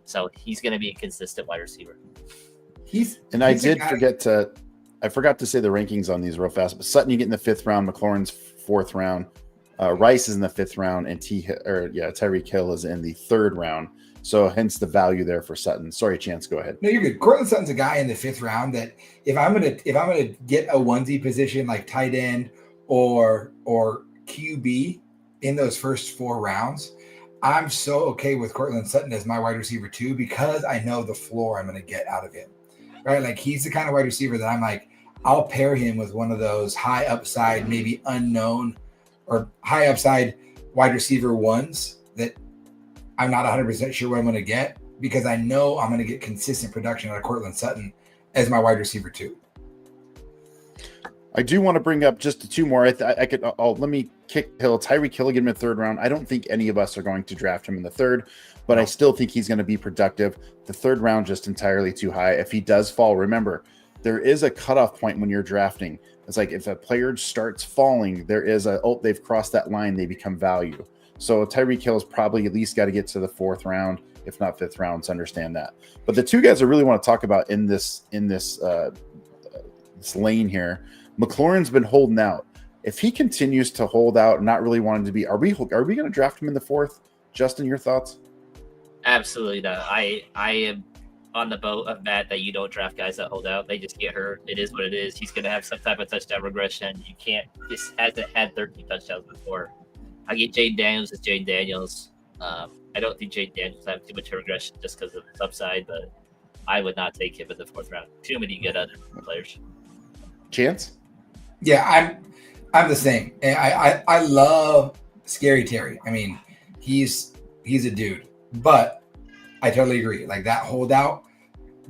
So he's going to be a consistent wide receiver. I forgot to say the rankings on these real fast, but Sutton you get in the 5th round, McLaurin's 4th round, Rice is in the 5th round, and Tyreek Hill is in the 3rd round. So hence the value there for Sutton. Sorry, Chance, go ahead. No, you're good. Cortland Sutton's a guy in the 5th round that if I'm gonna get a onesie position like tight end or QB in those first 4 rounds, I'm so okay with Cortland Sutton as my wide receiver 2 because I know the floor I'm gonna get out of him. Right? Like he's the kind of wide receiver that I'm like, I'll pair him with one of those high upside, maybe unknown or high upside wide receiver ones that I'm not 100% sure what I'm going to get because I know I'm going to get consistent production out of Cortland Sutton as my wide receiver 2. I do want to bring up just 2 more. Let me kick Hill. Tyreek Hill, get him in the 3rd round. I don't think any of us are going to draft him in the 3rd, but I still think he's going to be productive. The 3rd round, just entirely too high. If he does fall, remember, there is a cutoff point when you're drafting. It's like if a player starts falling, there is they've crossed that line, they become value. So Tyreek Hill's probably at least got to get to the 4th round, if not 5th round, to understand that. But the two guys I really want to talk about in this lane here, McLaurin's been holding out. If he continues to hold out, not really wanting to be, are we going to draft him in the 4th? Justin, your thoughts? Absolutely not. I am on the boat of Matt that you don't draft guys that hold out. They just get hurt. It is what it is. He's going to have some type of touchdown regression. You can't. This hasn't had 13 touchdowns before. I get Jayden Daniels as Jayden Daniels. I don't think Jayden Daniels have too much regression just because of his upside, but I would not take him in the 4th round. Too many good other players. Chance? Yeah, I'm the same. I love Scary Terry. I mean, he's a dude, but I totally agree. Like that holdout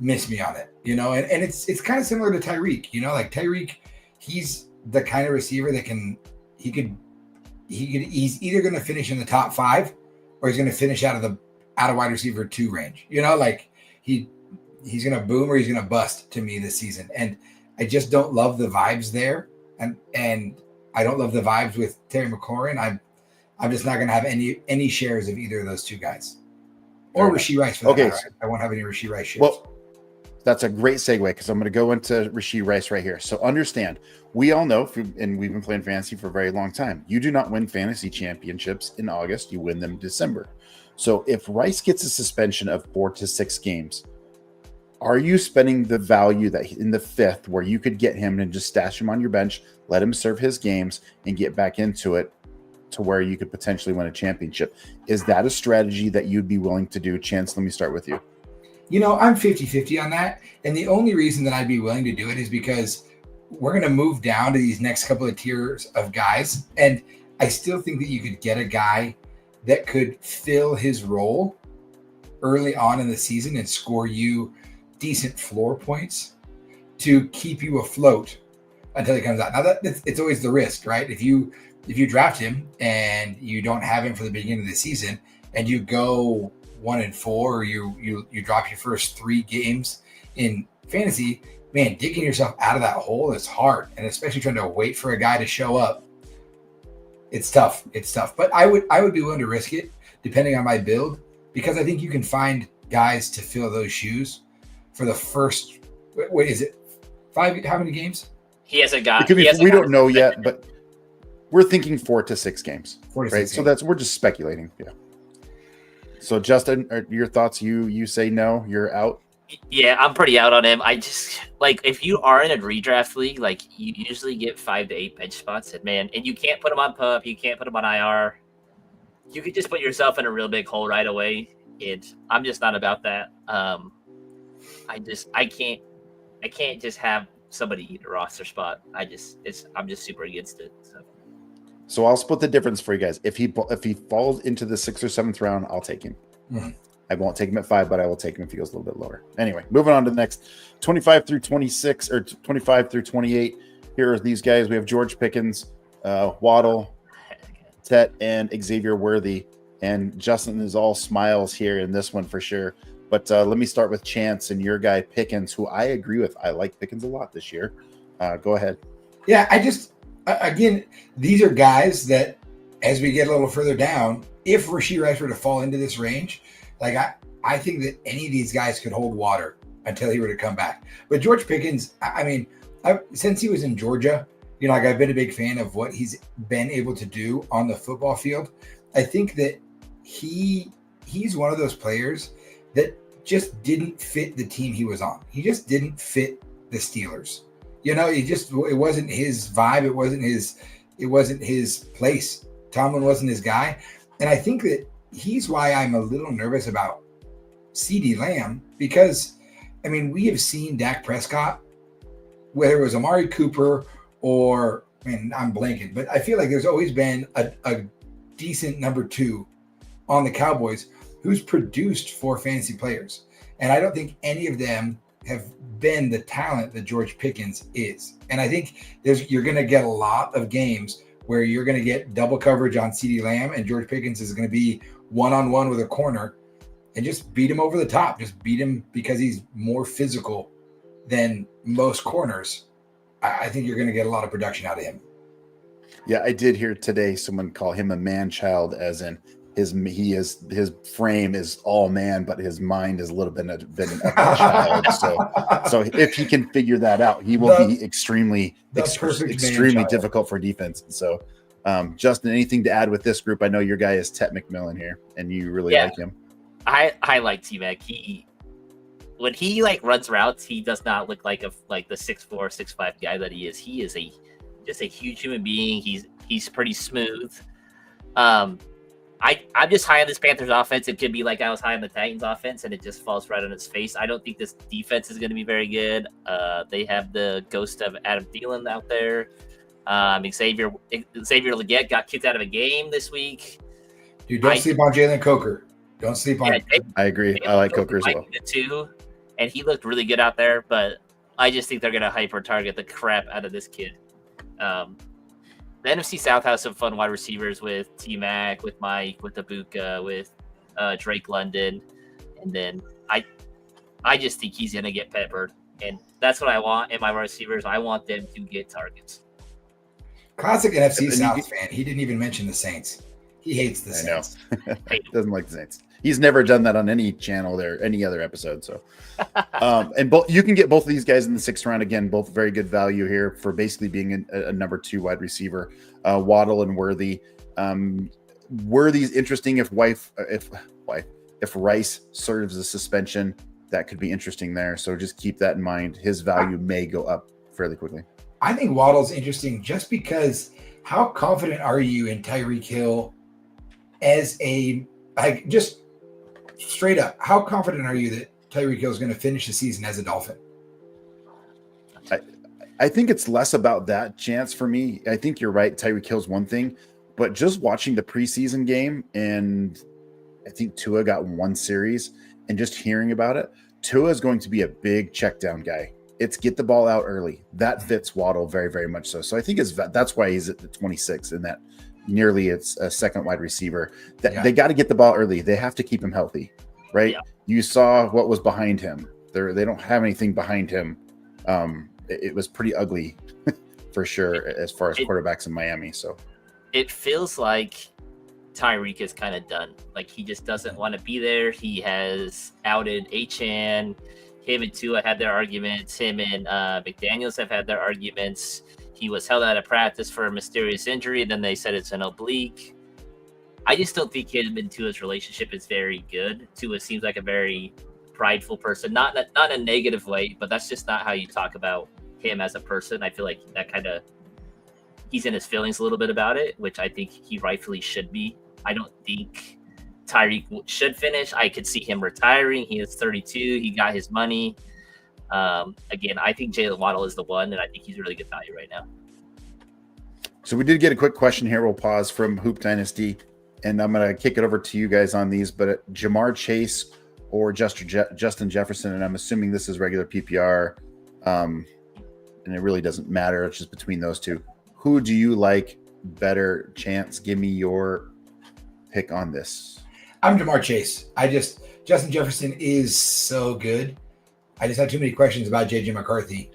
missed me on it, and it's kind of similar to Tyreek, like Tyreek, he's the kind of receiver that he's either going to finish in the top 5 or he's going to finish out of wide receiver 2 range, like he's going to boom or he's going to bust to me this season. And I just don't love the vibes there. And I don't love the vibes with Terry McLaurin. I'm just not going to have any shares of either of those two guys, or Rashee Rice for that matter. I won't have any Rashee Rice shares. Well, that's a great segue because I'm going to go into Rashee Rice right here. So understand, we all know, and we've been playing fantasy for a very long time, you do not win fantasy championships in August. You win them in December. So if Rice gets a suspension of 4 to 6 games, are you spending the value that in the 5th where you could get him and just stash him on your bench, let him serve his games, and get back into it to where you could potentially win a championship? Is that a strategy that you'd be willing to do? Chance, let me start with you. I'm 50-50 on that. And the only reason that I'd be willing to do it is because we're going to move down to these next couple of tiers of guys. And I still think that you could get a guy that could fill his role early on in the season and score you decent floor points to keep you afloat until he comes out. Now it's always the risk, right? If you draft him and you don't have him for the beginning of the season and you go 1-4, or you drop your first 3 games in fantasy, man, digging yourself out of that hole is hard. And especially trying to wait for a guy to show up. It's tough. But I would be willing to risk it depending on my build, because I think you can find guys to fill those shoes for the first, what is it? 5, how many games? He hasn't got. It could be, we don't know yet, but we're thinking 4 to 6 games. 4 to 6 right? games. So we're just speculating. Yeah. So Justin, your thoughts? You say no, you're out. Yeah, I'm pretty out on him. I just if you are in a redraft league, you usually get 5 to 8 bench spots, and you can't put him on PUP, you can't put him on IR. You could just put yourself in a real big hole right away. I'm just not about that. I can't just have somebody eat a roster spot. I'm just super against it. So I'll split the difference for you guys. If he falls into the 6th or 7th round, I'll take him. Mm-hmm. I won't take him at 5, but I will take him if he goes a little bit lower. Anyway, moving on to the next 25 through 26 or 25 through 28. Here are these guys. We have George Pickens, Waddle, Tet, and Xavier Worthy. And Justin is all smiles here in this one for sure. But let me start with Chance and your guy Pickens, who I agree with. I like Pickens a lot this year. Go ahead. Yeah, again, these are guys that as we get a little further down, if Rashee Rice were to fall into this range, I think that any of these guys could hold water until he were to come back. But George Pickens, since he was in Georgia, I've been a big fan of what he's been able to do on the football field. I think that he's one of those players that just didn't fit the team he was on. He just didn't fit the Steelers. It wasn't his vibe. It wasn't his place. Tomlin wasn't his guy. And I think that he's why I'm a little nervous about CeeDee Lamb, because, we have seen Dak Prescott, whether it was Amari Cooper or, I'm blanking, but I feel like there's always been a decent number 2 on the Cowboys who's produced for fantasy players. And I don't think any of them have been the talent that George Pickens is. And I think you're going to get a lot of games where you're going to get double coverage on CeeDee Lamb, and George Pickens is going to be one-on-one with a corner and just beat him over the top. Just beat him because he's more physical than most corners, I think you're going to get a lot of production out of him. Yeah, I did hear today someone call him a man child, as in his frame is all man, but his mind is a little bit of a child. So if he can figure that out, he will be extremely difficult for defense. So, Justin, anything to add with this group? I know your guy is Tet McMillan here, and you really like him. I like T-Mac. When he like runs routes, he does not look like the 6'4", 6'5" guy that he is. He is just a huge human being. He's pretty smooth. I'm just high on this Panthers offense. It could be like I was high on the Titans offense, and it just falls right on its face. I don't think this defense is going to be very good. They have the ghost of Adam Thielen out there. Xavier Legette got kicked out of a game this week. Dude, don't sleep on Jalen Coker. Don't sleep on. I agree. I like Coker as well too, and he looked really good out there. But I just think they're going to hyper target the crap out of this kid. The NFC South has some fun wide receivers with T-Mac, with Mike, with Ibuka, with Drake London, and then I just think he's going to get peppered, and that's what I want in my receivers. I want them to get targets. Classic NFC South fan. He didn't even mention the Saints. He hates the Saints. I know. Doesn't like the Saints. He's never done that on any channel or any other episode. So, and you can get both of these guys in the 6th round. Again, both very good value here for basically being a number 2 wide receiver. Waddle and Worthy. Worthy's interesting if Rice serves a suspension. That could be interesting there. So just keep that in mind. His value may go up fairly quickly. I think Waddle's interesting just because how confident are you in Tyreek Hill as just straight up, how confident are you that Tyreek Hill is going to finish the season as a Dolphin? I think it's less about that chance for me. I think you're right. Tyreek Hill's one thing, but just watching the preseason game, and I think Tua got 1 series, and just hearing about it, Tua is going to be a big check down guy. It's get the ball out early. That fits Waddle very, very much so. So I think that's why he's at the 26 and that nearly it's a second wide receiver. They got to get the ball early. They have to keep him healthy, right? Yeah. You saw what was behind him. They don't have anything behind him. It was pretty ugly for sure as far as quarterbacks in Miami. So it feels like Tyreek is kind of done. Like he just doesn't want to be there. He has outed Achane. Him and Tua had their arguments. Him and McDaniels have had their arguments. He was held out of practice for a mysterious injury. Then they said it's an oblique. I just don't think him and Tua's relationship is very good. Tua seems like a very prideful person, not in a negative way, but that's just not how you talk about him as a person. I feel like that kind of he's in his feelings a little bit about it, which I think he rightfully should be. I don't think Tyreek should finish. I could see him retiring. He is 32. He got his money. Again, I think Jalen Waddle is the one, and I think he's a really good value right now. So we did get a quick question here. We'll pause from Hoop Dynasty, and I'm going to kick it over to you guys on these. But Jamar Chase or Justin Jefferson, and I'm assuming this is regular PPR, and it really doesn't matter. It's just between those two. Who do you like better? Chance, give me your pick on this. I'm Jamar Chase. Justin Jefferson is so good. I just have too many questions about JJ McCarthy.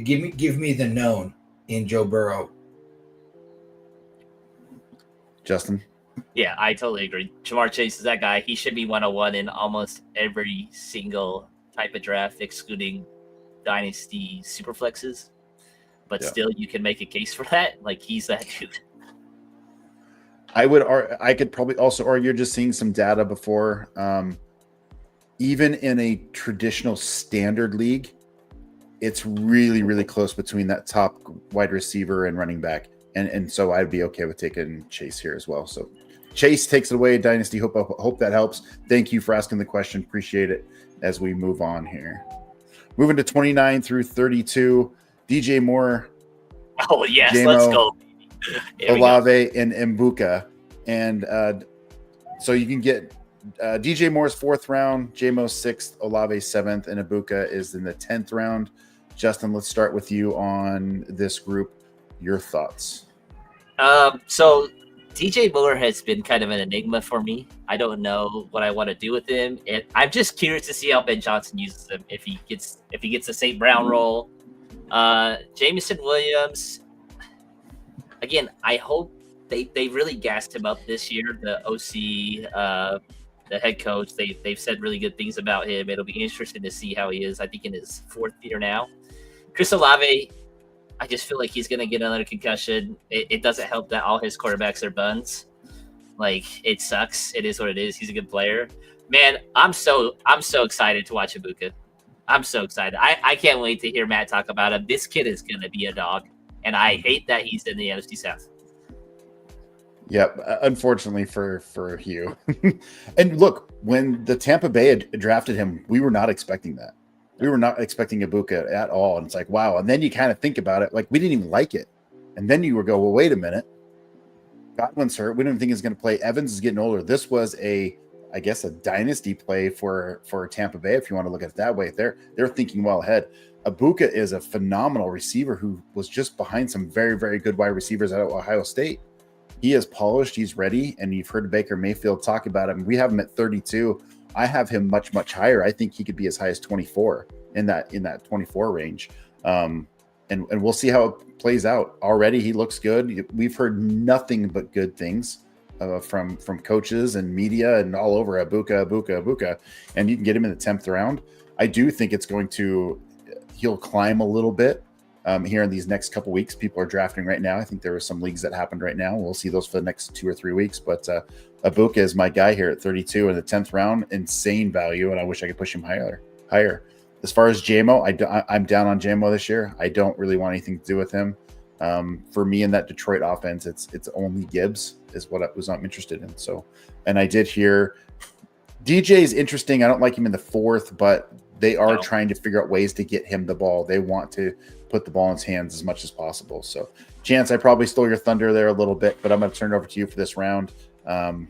Give me the known in Joe Burrow. Justin? Yeah, I totally agree. Jamar Chase is that guy. He should be 101 in almost every single type of draft, excluding Dynasty Superflexes. But still, you can make a case for that. Like, he's that dude. I could probably also argue, just seeing some data before, even in a traditional standard league, it's really, really close between that top wide receiver and running back. And so I'd be okay with taking Chase here as well. So Chase takes it away. Dynasty, hope that helps. Thank you for asking the question. Appreciate it as we move on here. Moving to 29 through 32, DJ Moore. Oh, yes, J-Mo, let's go. Olave and Mbuka. And so you can get DJ Moore's 4th round, J-Mo's 6th, Olave 7th, and Ibuka is in the 10th round. Justin, let's start with you on this group. Your thoughts? So DJ Moore has been kind of an enigma for me. I don't know what I want to do with him. I'm just curious to see how Ben Johnson uses him. If he gets the St. Brown role. Jameson Williams. Again, I hope they really gassed him up this year. The OC, the head coach, they've said really good things about him. It'll be interesting to see how he is. I think in his 4th year now. Chris Olave, I just feel like he's going to get another concussion. It doesn't help that all his quarterbacks are buns. Like, it sucks. It is what it is. He's a good player. Man, I'm so excited to watch Ibuka. I'm so excited. I can't wait to hear Matt talk about him. This kid is going to be a dog, and I hate that he's in the NFC South. Yep, unfortunately for Hugh. And look, when the Tampa Bay had drafted him, we were not expecting that. We were not expecting Ibuka at all. And it's like, wow. And then you kind of think about it, like we didn't even like it. And then you would go, well, wait a minute. Godwin's hurt. We didn't think he's going to play. Evans is getting older. This was I guess a dynasty play for Tampa Bay, if you want to look at it that way. They're thinking well ahead. Ibuka is a phenomenal receiver who was just behind some very, very good wide receivers at Ohio State. He is polished. He's ready. And you've heard Baker Mayfield talk about him. We have him at 32. I have him much, much higher. I think he could be as high as 24 in that 24 range. And we'll see how it plays out. Already he looks good. We've heard nothing but good things from coaches and media and all over Ibuka. And you can get him in the 10th round. I do think he'll climb a little bit here in these next couple weeks. People are drafting right now. I think there are some leagues that happened right now. We'll see those for the next 2 or 3 weeks. But Ibuka is my guy here at 32 in the 10th round. Insane value, and I wish I could push him higher. As far as JMO, I'm down on JMO this year. I don't really want anything to do with him. For me in that Detroit offense, it's only Gibbs is what I'm interested in. So, and I did hear DJ is interesting. I don't like him in the 4th, but they are trying to figure out ways to get him the ball. They want to put the ball in his hands as much as possible. So, Chance, I probably stole your thunder there a little bit, but I'm going to turn it over to you for this round. The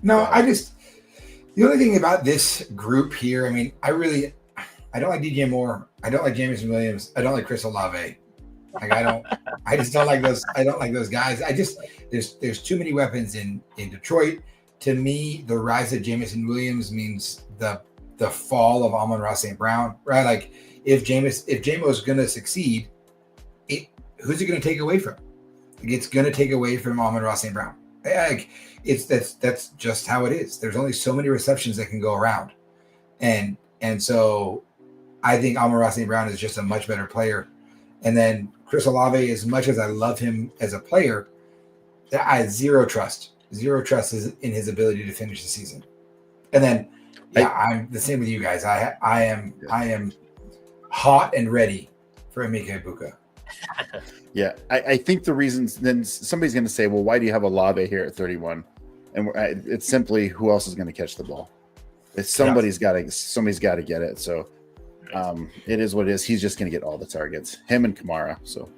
only thing about this group here, I mean, I don't like DJ Moore. I don't like Jameson Williams. I don't like Chris Olave. Like I just don't like those. I don't like those guys. There's too many weapons in Detroit. To me, the rise of Jameson Williams means the fall of Amon-Ra St. Brown, right? Like if JMO's going to succeed, who's it going to take away from? Like it's going to take away from Amon-Ra St. Brown. Like that's just how it is. There's only so many receptions that can go around, and so I think Amon-Ra St. Brown is just a much better player. And then Chris Olave, as much as I love him as a player, I have zero trust is in his ability to finish the season. And then, I'm the same with you guys. I am hot and ready for Emeka Egbuka. Yeah, I think the reasons, then somebody's going to say, well, why do you have Olave here at 31? And it's simply who else is going to catch the ball. Somebody's got to get it. So it is what it is. He's just going to get all the targets, him and Kamara. So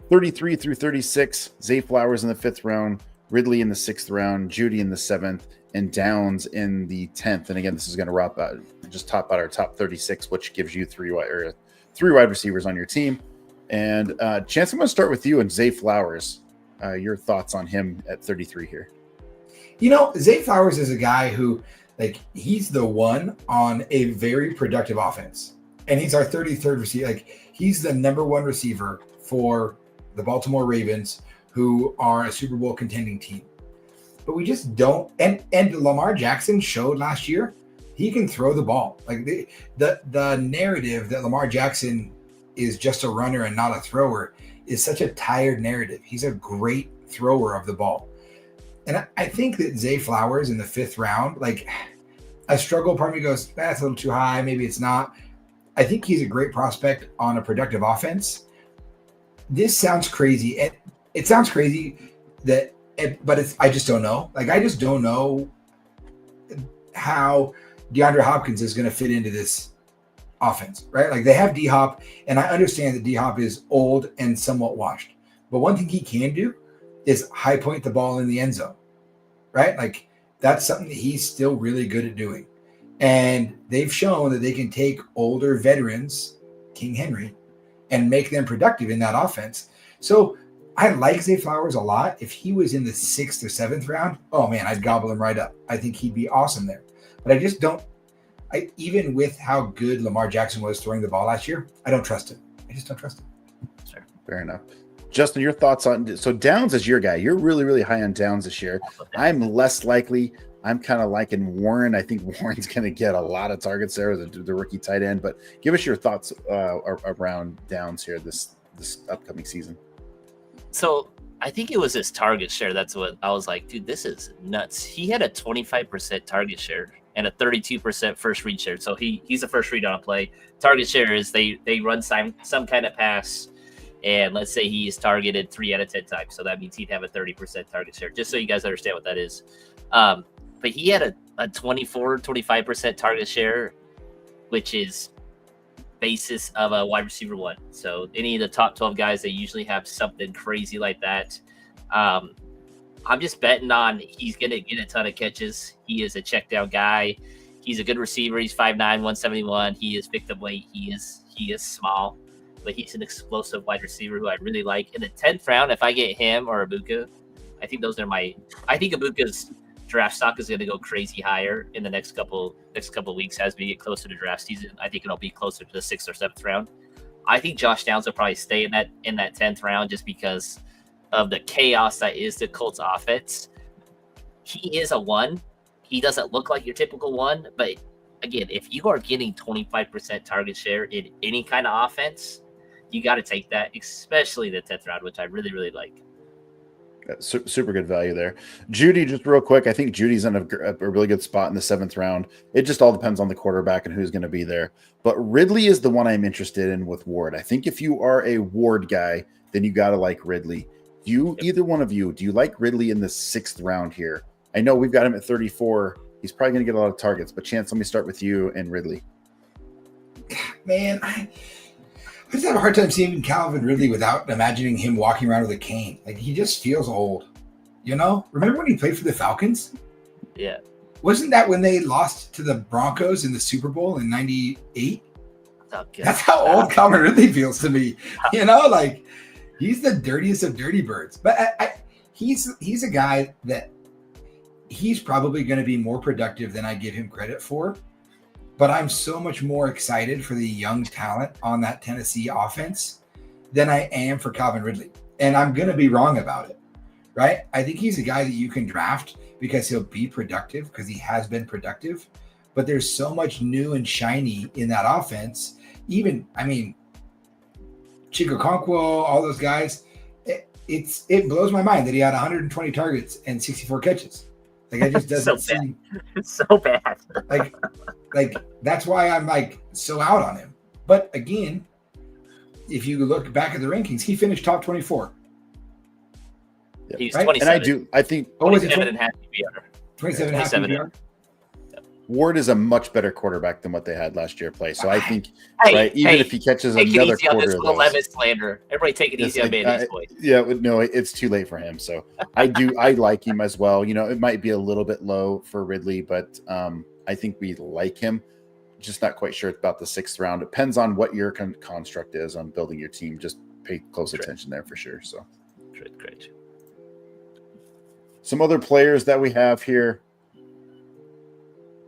33 through 36, Zay Flowers in the 5th round, Ridley in the 6th round, Judy in the 7th, and Downs in the 10th. And again, this is going to top out our top 36, which gives you three wide receivers on your team. And Chance, I'm going to start with you and Zay Flowers. Your thoughts on him at 33 here? Zay Flowers is a guy who, he's the one on a very productive offense. And he's our 33rd receiver. He's the number 1 receiver for the Baltimore Ravens, who are a Super Bowl contending team. But we just don't. And Lamar Jackson showed last year he can throw the ball. The narrative that Lamar Jackson is just a runner and not a thrower is such a tired narrative. He's a great thrower of the ball. And I think that Zay Flowers in the 5th round, a struggle part of me goes, that's a little too high. Maybe it's not. I think he's a great prospect on a productive offense. This sounds crazy. It sounds crazy but I just don't know. I just don't know how DeAndre Hopkins is going to fit into this offense, right? They have D-Hop, and I understand that D-Hop is old and somewhat washed. But one thing he can do is high point the ball in the end zone, right? That's something that he's still really good at doing. And they've shown that they can take older veterans, King Henry, and make them productive in that offense. So I like Zay Flowers a lot. If he was in the 6th or 7th round, oh man, I'd gobble him right up. I think he'd be awesome there. But I just don't. Even with how good Lamar Jackson was throwing the ball last year, I don't trust him. I just don't trust him. Sure. Fair enough. Justin, your thoughts on so Downs is your guy. You're really, really high on Downs this year. I'm less likely. I'm kind of liking Warren. I think Warren's going to get a lot of targets there, the rookie tight end. But give us your thoughts around Downs here this upcoming season. So I think it was his target share. That's what I was like, dude, this is nuts. He had a 25% target share and a 32% first read share. So he's a first read on a play. Target share is they run some kind of pass, and let's say he is targeted 3 out of 10 times. So that means he'd have a 30% target share, just so you guys understand what that is. But he had a 25% target share, which is basis of a wide receiver 1. So any of the top 12 guys, they usually have something crazy like that. I'm just betting on he's going to get a ton of catches. He is a check down guy. He's a good receiver. He's 5'9", 171. He is victim weight. He is small, but he's an explosive wide receiver who I really like. In the 10th round, if I get him or Ibuka, I think those are I think Ibuka's draft stock is going to go crazy higher in the next couple weeks as we get closer to draft season. I think it'll be closer to the 6th or 7th round. I think Josh Downs will probably stay in that 10th round just because of the chaos that is the Colts offense. He is a 1. He doesn't look like your typical 1, but again, if you are getting 25% target share in any kind of offense, you got to take that, especially the 10th round, which I really, really like. Super good value there. Judy, just real quick, I think Judy's in a really good spot in the 7th round. It just all depends on the quarterback and who's going to be there. But Ridley is the one I'm interested in with Ward. I think if you are a Ward guy, then you got to like Ridley. Either one of you, do you like Ridley in the 6th round here? I know we've got him at 34. He's probably going to get a lot of targets, but Chance, let me start with you and Ridley. Man, I just have a hard time seeing Calvin Ridley without imagining him walking around with a cane. Like, he just feels old. You know? Remember when he played for the Falcons? Yeah. Wasn't that when they lost to the Broncos in the Super Bowl in 98? That's how old Calvin Ridley feels to me. You know, like, he's the dirtiest of dirty birds. But he's a guy that he's probably going to be more productive than I give him credit for. But I'm so much more excited for the young talent on that Tennessee offense than I am for Calvin Ridley. And I'm going to be wrong about it, right? I think he's a guy that you can draft because he'll be productive, because he has been productive. But there's so much new and shiny in that offense. Even, Chico Okonkwo, all those guys, it blows my mind that he had 120 targets and 64 catches. Like, it just doesn't seem so bad. like that's why I'm like so out on him. But again, if you look back at the rankings, he finished top 24. He's right? 27. And I think 27 and a half PPR. 27 and a half PPR. Ward is a much better quarterback than what they had last year play. So I think, even if he catches another quarter of those. Levis slander. Everybody take it easy on me at this point. Yeah, no, it's too late for him. So I like him as well. You know, it might be a little bit low for Ridley, but I think we like him. Just not quite sure about the 6th round. Depends on what your construct is on building your team. Just pay close attention there for sure. So Great. Some other players that we have here.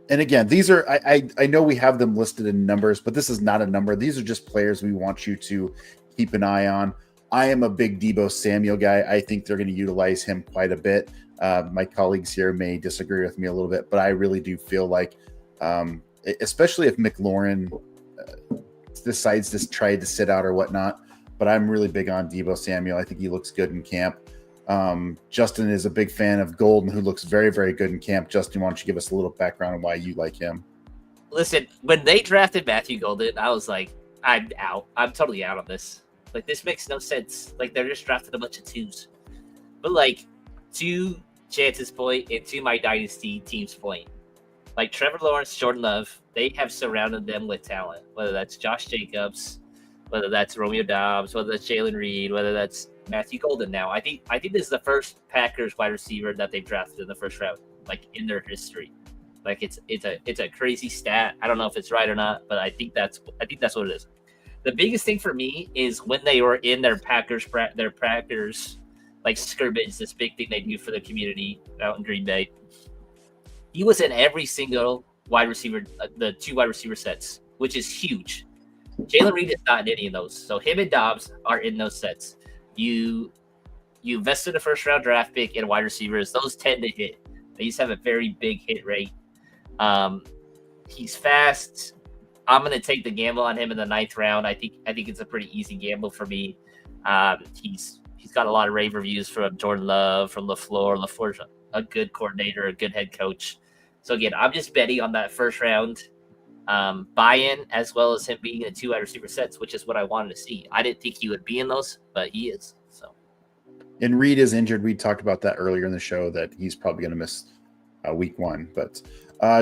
And again, these are, I know we have them listed in numbers, but this is not a number. These are just players we want you to keep an eye on. I am a big Deebo Samuel guy. I think they're going to utilize him quite a bit. My colleagues here may disagree with me a little bit, but I really do feel like, especially if McLaurin decides to try to sit out or whatnot, but I'm really big on Deebo Samuel. I think he looks good in camp. Justin is a big fan of Golden, who looks very, very good in camp. Justin, why don't you give us a little background on why you like him? Listen, when they drafted Matthew Golden, I was like, I'm out. I'm totally out on this. Like, this makes no sense. Like, they're just drafting a bunch of 2s. But, like, to Chance's point and to my dynasty team's point, like, Trevor Lawrence, Jordan Love, they have surrounded them with talent, whether that's Josh Jacobs, whether that's Romeo Doubs, whether that's Jalen Reed, whether that's Matthew Golden now. I think this is the first Packers wide receiver that they've drafted in the first round, like, in their history. Like, it's a crazy stat. I don't know if it's right or not, but I think that's what it is. The biggest thing for me is when they were in their Packers like scrimmage, this big thing they do for the community out in Green Bay. He was in every single wide receiver, the 2 wide receiver sets, which is huge. Jalen Reed is not in any of those. So him and Dobbs are in those sets. You invested a first round draft pick in wide receivers. Those tend to hit. They just have a very big hit rate. He's fast. I'm going to take the gamble on him in the 9th round. I think it's a pretty easy gamble for me. He's got a lot of rave reviews from Jordan Love, from LaFleur. LaFleur's a good coordinator, a good head coach. So again, I'm just betting on that first round buy-in, as well as him being in 2 wide receiver sets, which is what I wanted to see. I didn't think he would be in those, but he is. So, and Reed is injured. We talked about that earlier in the show that he's probably going to miss week 1. But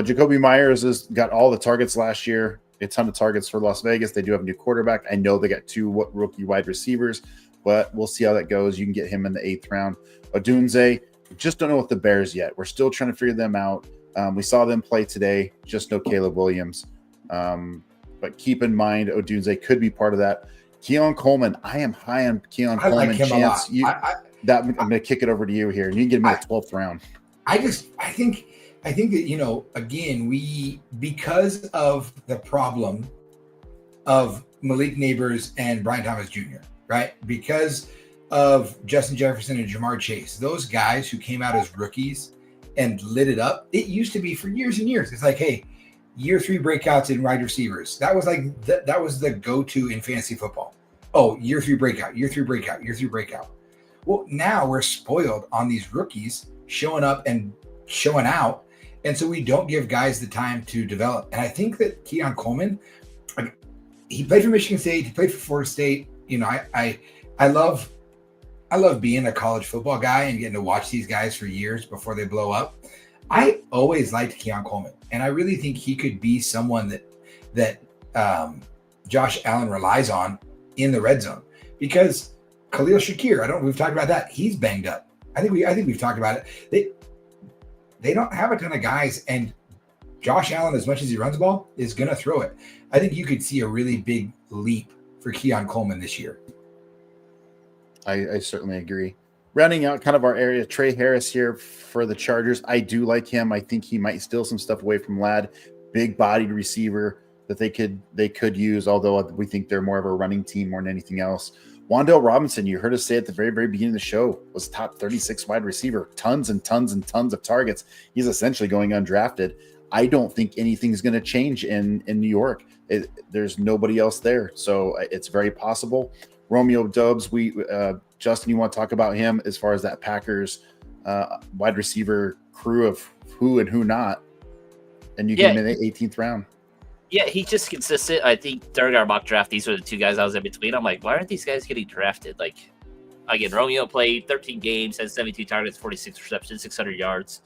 Jacoby Myers has got all the targets last year. A ton of targets for Las Vegas. They do have a new quarterback. I know they got 2 rookie wide receivers, but we'll see how that goes. You can get him in the 8th round. Odunze, just don't know with the Bears yet. We're still trying to figure them out. We saw them play today. Just no Caleb Williams. But keep in mind, Odunze could be part of that. Keon Coleman, I am high on Keon Coleman. Like him Chance, a lot. I'm going to kick it over to you here, and you can get me the 12th round. I think that, again, because of the problem of Malik Neighbors and Brian Thomas Jr., right? Because of Justin Jefferson and Jamar Chase, those guys who came out as rookies and lit it up. It used to be for years and years. It's like, hey, year 3 breakouts in wide receivers. That was like that was the go-to in fantasy football. Oh, year 3 breakout, year 3 breakout, year 3 breakout. Well, now we're spoiled on these rookies showing up and showing out. And so we don't give guys the time to develop. And I think that Keon Coleman, he played for Michigan State, he played for Florida State. I love being a college football guy and getting to watch these guys for years before they blow up. I always liked Keon Coleman, and I really think he could be someone that Josh Allen relies on in the red zone, because Khalil Shakir, we've talked about that. He's banged up. I think we've talked about it. They don't have a ton of guys, and Josh Allen, as much as he runs the ball, is going to throw it. I think you could see a really big leap for Keon Coleman this year. I certainly agree. Rounding out kind of our area, Trey Harris here for the Chargers. I do like him. I think he might steal some stuff away from Ladd. Big-bodied receiver that they could use, although we think they're more of a running team more than anything else. Wan'Dale Robinson, you heard us say at the very, very beginning of the show, was top 36 wide receiver. Tons and tons and tons of targets. He's essentially going undrafted. I don't think anything's going to change in New York. There's nobody else there, so it's very possible. Romeo Doubs, Justin, you want to talk about him as far as that Packers wide receiver crew of who and who not, and you get him in the 18th round. Yeah, he's just consistent. I think during our mock draft, these were the 2 guys I was in between. I'm like, why aren't these guys getting drafted? Like, again, Romeo played 13 games, had 72 targets, 46 receptions, 600 yards.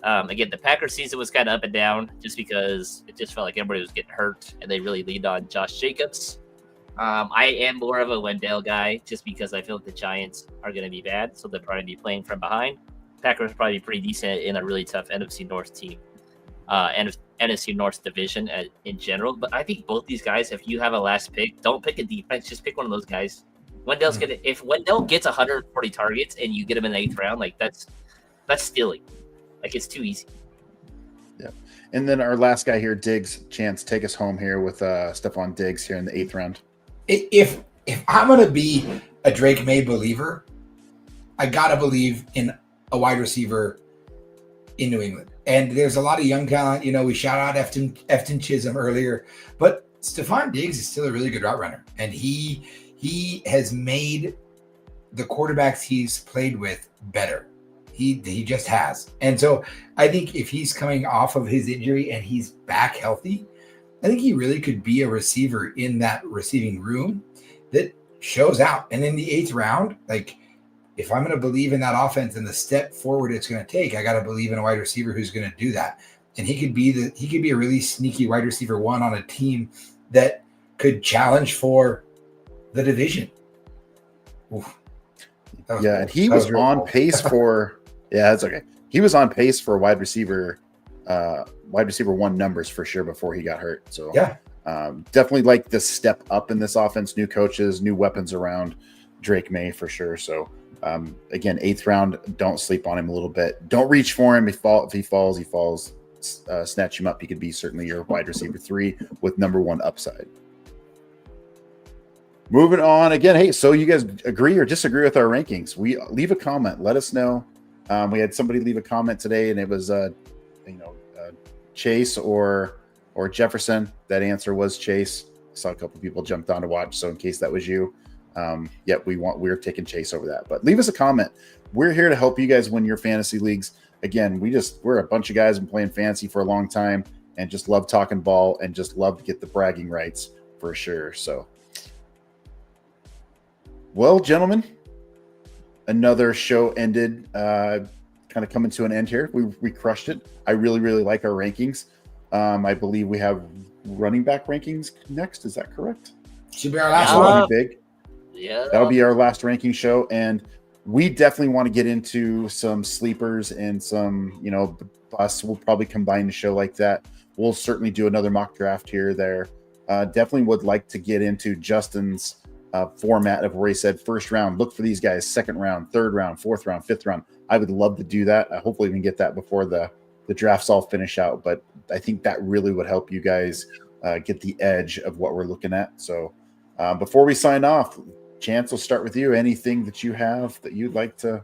Again, the Packers season was kind of up and down just because it just felt like everybody was getting hurt, and they really leaned on Josh Jacobs. I am more of a Wendell guy just because I feel like the Giants are going to be bad, so they'll probably be playing from behind. Packers will probably be pretty decent in a really tough NFC North team, and NFC North division in general. But I think both these guys, if you have a last pick, don't pick a defense, just pick one of those guys. Wendell's gonna, if Wendell gets 140 targets and you get him in the 8th round, like that's stealing. Like, it's too easy. Yeah. And then our last guy here, Diggs. Chance, take us home here with Stephon Diggs here in the 8th round. If I'm going to be a Drake May believer, I got to believe in a wide receiver in New England. And there's a lot of young talent. We shout out Efton Chisholm earlier, but Stephon Diggs is still a really good route runner. And he has made the quarterbacks he's played with better. He just has. And so I think if he's coming off of his injury and he's back healthy, I think he really could be a receiver in that receiving room that shows out. And in the 8th round, like, if I'm going to believe in that offense and the step forward it's going to take, I got to believe in a wide receiver who's going to do that. And he could be a really sneaky wide receiver 1 on a team that could challenge for the division. Oof. And he was on pace for that's okay. He was on pace for wide receiver 1 numbers for sure before he got hurt. So yeah, Definitely like the step up in this offense, new coaches, new weapons around Drake May for sure. So again, 8th round, don't sleep on him a little bit. Don't reach for him. If he falls, snatch him up. He could be certainly your wide receiver 3 with number 1 upside. Moving on again. Hey, so you guys agree or disagree with our rankings? We leave a comment. Let us know. We had somebody leave a comment today, and it was Chase or Jefferson. That answer was Chase. I saw a couple of people jumped on to watch. So in case that was you, we're taking Chase over that. But leave us a comment. We're here to help you guys win your fantasy leagues. Again, we're a bunch of guys been playing fantasy for a long time and just love talking ball and just love to get the bragging rights for sure. So, well, gentlemen, another show ended, kind of coming to an end here. We crushed it. I really, really like our rankings. I believe we have running back rankings next. Is that correct? Should be our last That'll one. be big. Yeah. That'll be our last ranking show. And we definitely want to get into some sleepers and some, busts. We'll probably combine a show like that. We'll certainly do another mock draft here or there. Definitely would like to get into Justin's format of where he said first round, look for these guys, second round, third round, fourth round, fifth round. I would love to do that. Hopefully we can get that before the drafts all finish out. But I think that really would help you guys get the edge of what we're looking at. So before we sign off, Chance, we'll start with you. Anything that you have that you'd like to?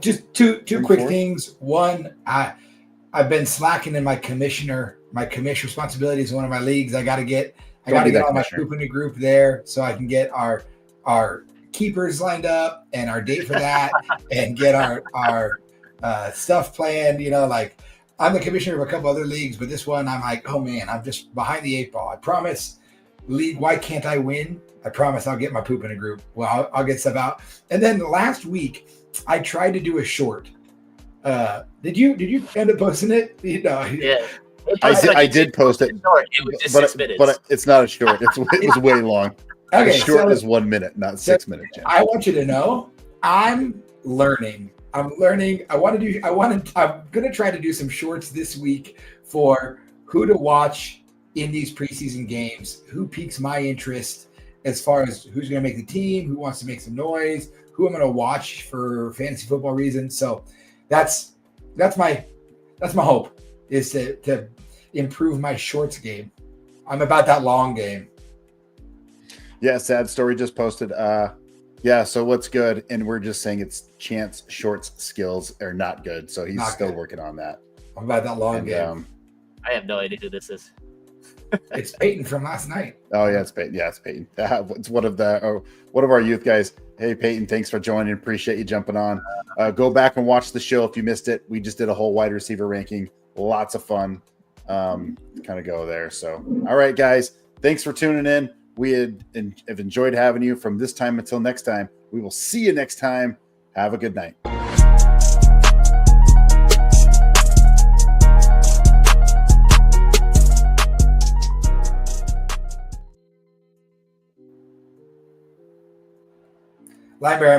Just two quick things. One, I've been slacking in my commissioner responsibilities in one of my leagues. I got to get all my group in a group there so I can get our keepers lined up and our date for that and get our stuff planned. Like I'm the commissioner of a couple other leagues, but this one I'm like, oh man, I'm just behind the 8 ball. I promise, league, why can't I win? I promise I'll get my poop in a group. Well, I'll get stuff out. And then last week, I tried to do a short. Did you end up posting it? Yeah. I did post it, It was just 6 minutes. but it's not a short. It was way long. Okay, a short is 1 minute, not 6 minutes. Jen. I want you to know I'm learning. I'm going to try to do some shorts this week for who to watch in these preseason games, who piques my interest as far as who's going to make the team, who wants to make some noise, who I'm going to watch for fantasy football reasons. So that's my hope is to improve my shorts game. I'm about that long game. Yeah, sad story just posted. So what's good? And we're just saying it's Chance Shorts skills are not good. So he's still working on that. I'm about that long game. I have no idea who this is. It's Peyton from last night. Oh yeah, it's Peyton. Yeah, it's Peyton. It's one of our youth guys. Hey Peyton, thanks for joining. Appreciate you jumping on. Go back and watch the show if you missed it. We just did a whole wide receiver ranking. Lots of fun. Kind of go there. So, all right, guys, thanks for tuning in. We have enjoyed having you. From this time until next time, we will see you next time. Have a good night. Library.